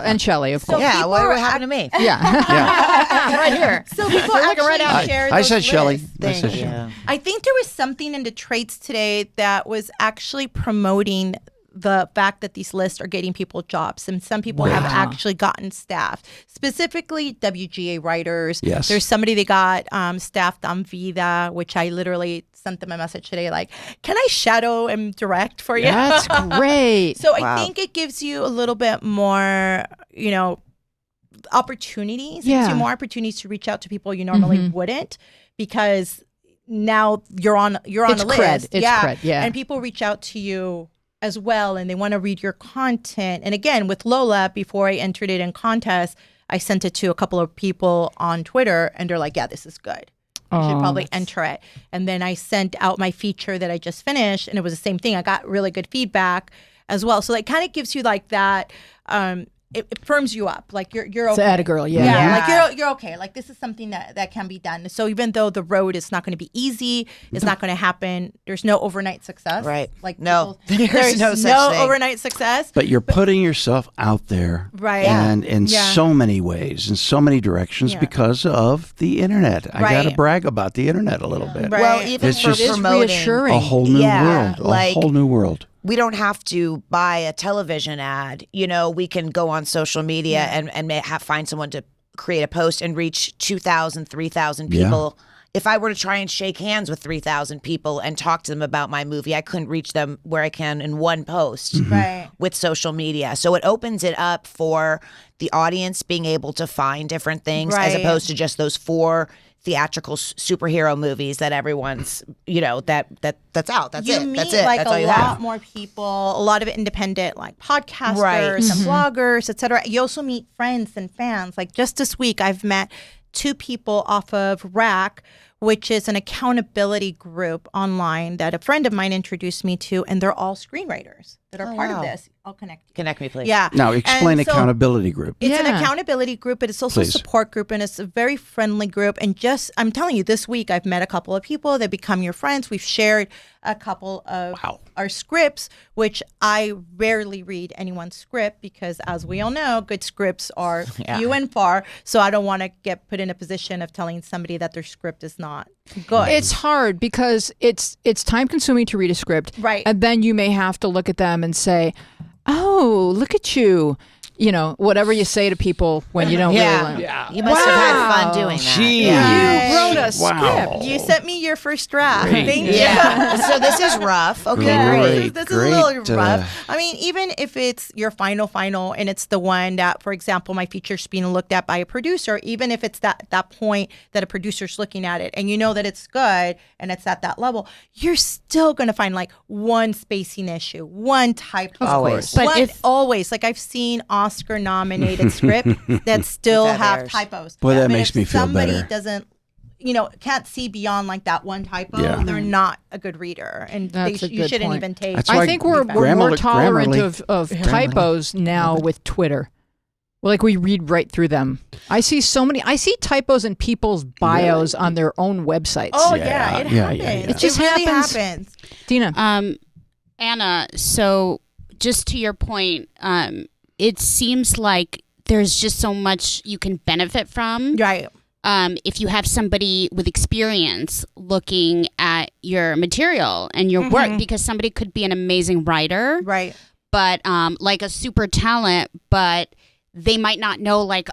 and Shelley, of course. Yeah, what happened to me? Yeah. Right here. So people actually share I those said Shelley. lists. I said Shelley. I think there was something in the trades today that was actually promoting the fact that these lists are getting people jobs, and some people have actually gotten staffed, specifically WGA writers. Yes. There's somebody that got staffed on Vida, which I literally sent them a message today like, "Can I shadow and direct for you?" That's great. So I think it gives you a little bit more, opportunities. It gives you more opportunities to reach out to people you normally wouldn't, because now you're on It's a list. cred. It's cred, yeah. And people reach out to you as well, and they want to read your content. And again, with Lola, before I entered it in contest, I sent it to a couple of people on Twitter, and they're like, "Yeah, this is good. You should probably enter it." And then I sent out my feature that I just finished, and it was the same thing. I got really good feedback as well. So it kind of gives you like that. It firms you up, like you're okay. It's a girl, Like you're okay. Like this is something that can be done. So even though the road is not going to be easy, it's not going to happen. There's no overnight success, Right? Like No, there's no such thing. overnight success. But you're putting yourself out there, Right. And in so many ways, in so many directions, because of the internet. I got to brag about the internet a little bit. Right. Well, even It's for just promoting reassuring. A whole new world. A whole new world. We don't have to buy a television ad. We can go on social media and find someone to create a post and reach 2,000, 3,000 people. If I were to try and shake hands with 3,000 people and talk to them about my movie, I couldn't reach them where I can in one post with social media. So it opens it up for the audience being able to find different things as opposed to just those 4 theatrical superhero movies that everyone's, that's out. That's you it. meet That's it. like That's all a you lot have. more people, a lot of independent like podcasters and bloggers, etc. You also meet friends and fans. Like just this week, I've met 2 people off of Rack, which is an accountability group online that a friend of mine introduced me to, and they're all screenwriters that are part of this. I'll connect you. Connect me, please. Yeah. Now, explain And so accountability group. It's an accountability group, but it's also a support group, and it's a very friendly group. And I'm telling you, this week I've met a couple of people that become your friends. We've shared a couple of our scripts, which I rarely read anyone's script because, as we all know, good scripts are few and far. So I don't want to get put in a position of telling somebody that their script is not good. It's hard because it's time consuming to read a script. Right. And then you may have to look at them and say, "Oh, look at you." Whatever you say to people when you don't really. You must have had fun doing that. You wrote a script. You sent me your first draft. Great. Thank you. So this is rough. Okay, great. This is a little rough. I mean, even if it's your final, and it's the one that, for example, my feature's being looked at by a producer, even if it's that point that a producer's looking at it and you know that it's good and it's at that level, you're still going to find like one spacing issue, one typo. Always. But always. Like I've seen Oscar-nominated script that still have typos. Boy, that But makes if me feel somebody better. doesn't, can't see beyond like that one typo, they're not a good reader, and you shouldn't even take. That's I why think we're more tolerant of typos now with Twitter. Like we read right through them. I see typos in people's bios on their own websites. Oh yeah, it happens. It just really happens. happens. Dina. Anna, so just to your point, it seems like there's just so much you can benefit from. Right. If you have somebody with experience looking at your material and your work, because somebody could be an amazing writer. Right. But like a super talent, but they might not know like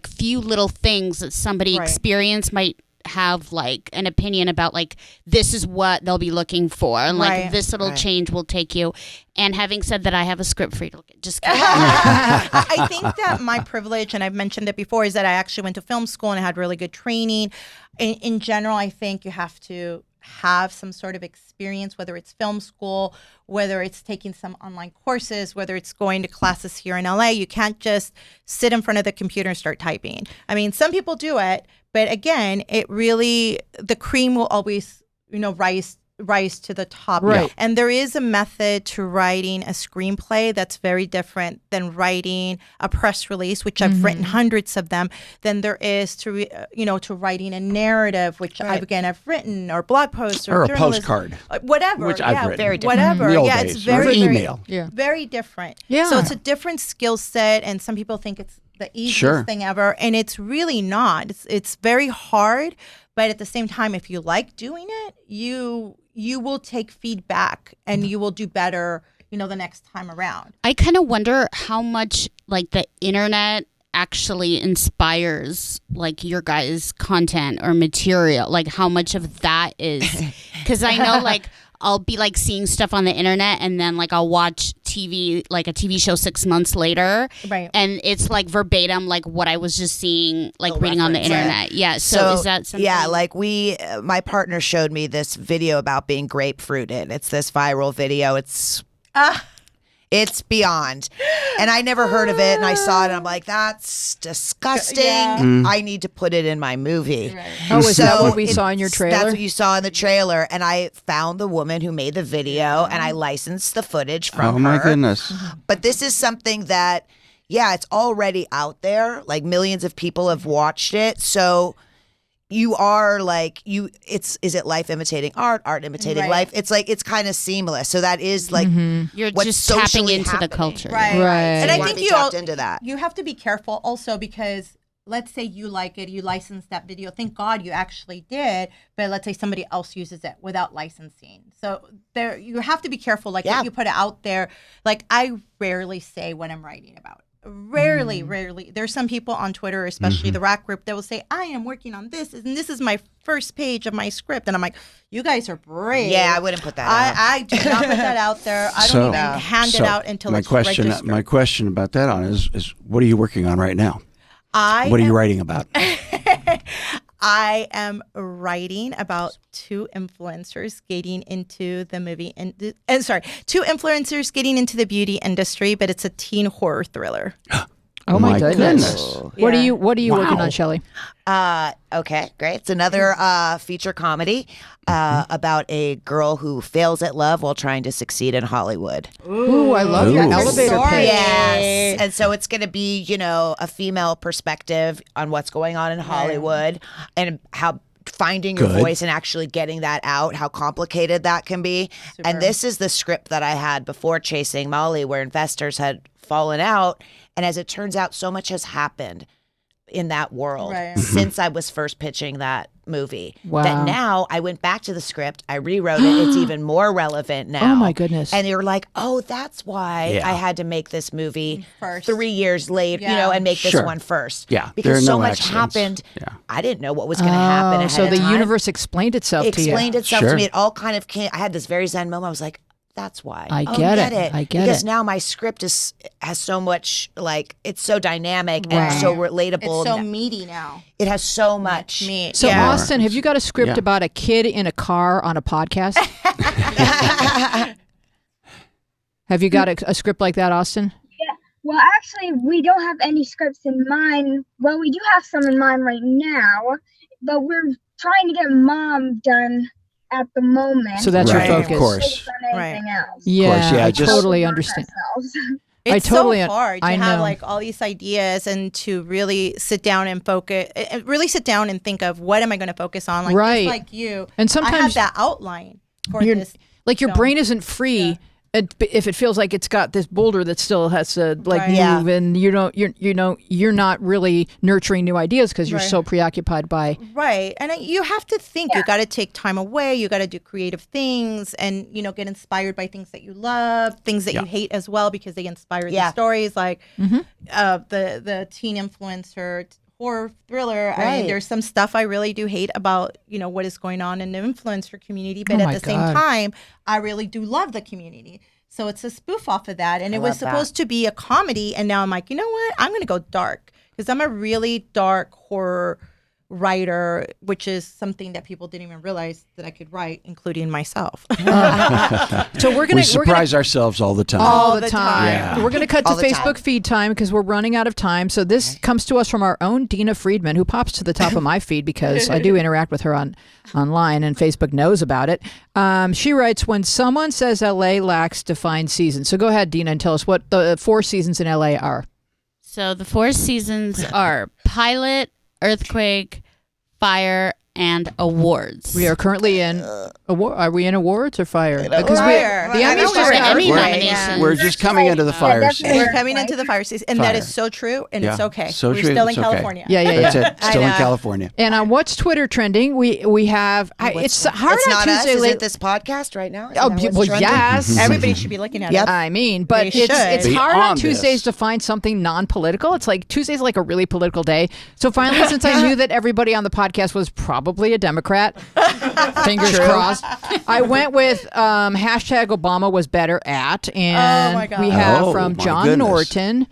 few little things that somebody experienced might have like an opinion about like this is what they'll be looking for, and like Right. this little Right. change will take you. And having said that, I have a script for you to look at. Just kidding. I think that my privilege, and I've mentioned it before, is that I actually went to film school and I had really good training. In general, I think you have to have some sort of experience, whether it's film school, whether it's taking some online courses, whether it's going to classes here in LA. You can't just sit in front of the computer and start typing. I mean, some people do it, but again, the cream will always, rise to the top. Right. And there is a method to writing a screenplay that's very different than writing a press release, which I've written hundreds of them, than there is to writing a narrative, which I've written, or blog posts, Or a journalism, postcard. whatever. Which I've written. Very different. Whatever. In the old Yeah, days. it's Or very, email. very different. Yeah. So it's a different skill set, and some people think it's the easiest Sure. thing ever, and it's really not. It's very hard, but at the same time, if you like doing it, you will take feedback and you will do better, the next time around. I kind of wonder how much like the internet actually inspires like your guys' content or material, like how much of that is, because I know like I'll be like seeing stuff on the internet and then like I'll watch TV, like a TV show 6 months later, right? And it's like verbatim like what I was just seeing, like reading on the internet. Yeah. So is that something? Yeah, like my partner showed me this video about being grapefruited. It's this viral video. It's beyond. And I never heard of it, and I saw it, and I'm like, that's disgusting. Yeah. I need to put it in my movie. Right. Oh, is that what we saw in your trailer? That's what you saw in the trailer. And I found the woman who made the video, and I licensed the footage from her. Oh, my goodness. But this is something that, it's already out there. Like, millions of people have watched it. So you are like, is it life imitating art imitating Right. life? It's like, it's kind of seamless. So that is like, You're what's just tapping socially into happening. the culture. Right. And So I wanna think be you tapped into that. You have to be careful also, because let's say you like it, you license that video. Thank God you actually did. But let's say somebody else uses it without licensing. So there, you have to be careful. Like what you put out there. Like I rarely say what I'm writing about. Rarely. There's some people on Twitter, especially the Rack group, that will say, I am working on this, and this is my first page of my script. And I'm like, you guys are brave. Yeah, I wouldn't put that out. I do not put that out there. I don't even hand it out until it's registered. My question about that is what are you working on right now? What are you writing about? I am writing about two influencers getting into the two influencers getting into the beauty industry, but it's a teen horror thriller. Oh my goodness. What are you working on, Shelley? Okay, great. It's another feature comedy about a girl who fails at love while trying to succeed in Hollywood. Ooh, I love your elevator pitch. Yes. And so it's going to be, a female perspective on what's going on in Hollywood and how finding your voice and actually getting that out, how complicated that can be. Super. And this is the script that I had before Chasing Molly, where investors had fallen out. And as it turns out, so much has happened in that world since I was first pitching that movie. Wow. That now I went back to the script, I rewrote it, it's even more relevant now. Oh my goodness. And you're like, oh, that's why I had to make this movie first 3 years later, and make this one first. Yeah. Because there are so no much accidents. happened. Yeah. I didn't know what was going to happen ahead so of the time. universe explained itself to you. Explained itself Sure. to me. It all kind of came. I had this very zen moment. I was like, that's why. I get it. Because now my script has so much, like, it's so dynamic and so relatable. It's so meaty now. It has so much. So Austin, have you got a script about a kid in a car on a podcast? Have you got a script like that, Austin? Yeah. Well, actually, we don't have any scripts in mind. Well, we do have some in mind right now, but we're trying to get Mom done at the moment. So that's your focus. Of course. Anything else. Yeah, I just totally understand. It's so hard to I have know. like all these ideas and to really sit down and focus, really sit down and think of what am I going to focus on? Like, Right. just like you. And sometimes I have that outline for this. Like your film. brain isn't free if it feels like it's got this boulder that still has to move, and you're not really nurturing new ideas because you're so preoccupied by And you have to think. You got to take time away. You got to do creative things, and get inspired by things that you love, things that you hate as well, because they inspire the stories. Like the teen influencer horror thriller. I Right. mean, there's some stuff I really do hate about, what is going on in the influencer community. But Oh at my the same God. time, I really do love the community. So it's a spoof off of that. And I it was love that. supposed to be a comedy. And now I'm like, you know what? I'm going to go dark because I'm a really dark horror writer, which is something that people didn't even realize that I could write, including myself. So we're gonna We surprise ourselves all the time. all the time. Yeah. We're going to cut to All the Facebook time. feed time because we're running out of time. So this comes to us from our own Dina Friedman, who pops to the top of my feed because I do interact with her online, and Facebook knows about it. She writes, when someone says LA lacks defined seasons. So go ahead, Dina, and tell us what the 4 seasons in LA are. So the 4 seasons are pilot, earthquake, fire, and awards. We are currently in are we in awards or fire? Because Fire. the I know Emmys we're just in got Emmy We're- nominations. We're just coming into the fire season. We're coming into the fire season, and that is so true, and it's Yeah. okay. So We're true, still in it's okay. California. Yeah. That's it. I Still in know. California. And on what's Twitter trending, we have it's hard It's on not Tuesday us. Is late. it this podcast right now? Is Oh, that what's well, trending? yes. Everybody should be looking at it. I mean, but They it's should. hard Be on on Tuesdays this. to find something non-political. It's like Tuesday's like a really political day. So finally, since I knew that everybody on the podcast was probably a Democrat, fingers crossed, I went with hashtag Obama was better at, and Oh, my God. we have Oh, from my John goodness. Norton.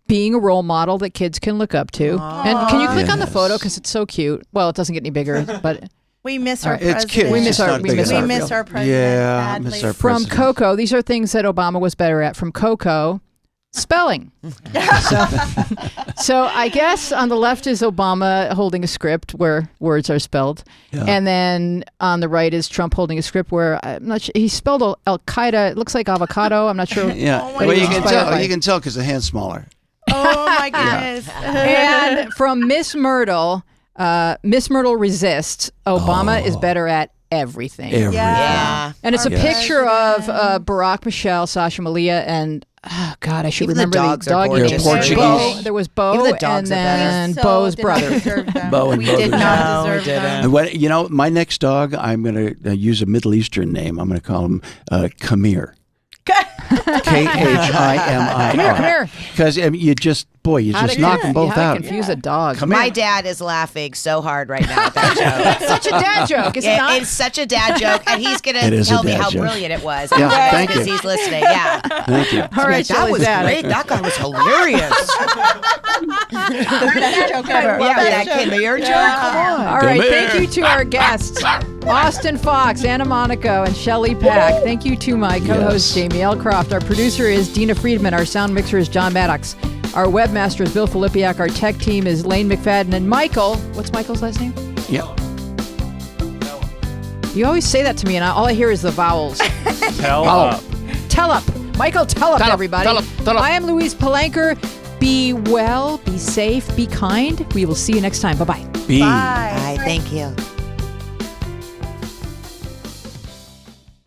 Being a role model that kids can look up to. And can you click on the Yes. photo because it's so cute? Well, it doesn't get any bigger, but We miss our It's president. kids. We miss It's our- not we big miss enough. our- We miss our president. Yeah, I badly. miss our from president. Coco, these are things that Obama was better at. From Coco, spelling. So I guess on the left is Obama holding a script where words are spelled, Yeah. and then on the right is Trump holding a script where I'm not sure, he spelled Al Qaeda. It looks like avocado. I'm not sure. Yeah. Oh my well, you God. can tell. You can tell because the hand's smaller. Oh my goodness. And from Miss Myrtle resists. Obama is better at everything. Everything. Yeah. And it's a Yes. picture of Barack, Michelle, Sasha Malia, and God, I should Even the remember dogs the are dog gorgeous. names. Portuguese. Bo, there was Bo, Even the and dogs are then We so Bo's did not brother. deserve them. Bo and we Bo did the not dog. deserve No, we them. And what my next dog, I'm going to use a Middle Eastern name. I'm going to call him Khmer. Khimir. Come here. Because you just knock them both How to out. confuse a dog. My dad is laughing so hard right now at that joke. Such a dad joke, is it not? It's such a dad joke, and he's going It to is a tell me dad how joke. brilliant it was. Yeah, Yes, thank because you. he's listening. Yeah. Thank you. All right, that Shelley's was dad. great. That guy was hilarious. Best joke ever. Yeah, that Khmer joke. Come on. All right, Come thank here. you to our guests, Austin Fox, Anna Monaco, and Shelley Pack. Thank you to my co-host, Jamie Elcroft. Our producer is Dina Friedman. Our sound mixer is John Maddox. Our webmaster is Bill Filipiak. Our tech team is Lane McFadden. And Michael, what's Michael's last name? Yeah. You always say that to me, and all I hear is the vowels. Tell Oh. up. Tell up. Michael, tell up, Tell up, everybody. tell up, tell up. I am Louise Palanker. Be well, be safe, be kind. We will see you next time. Bye-bye. B. Bye. Thank you.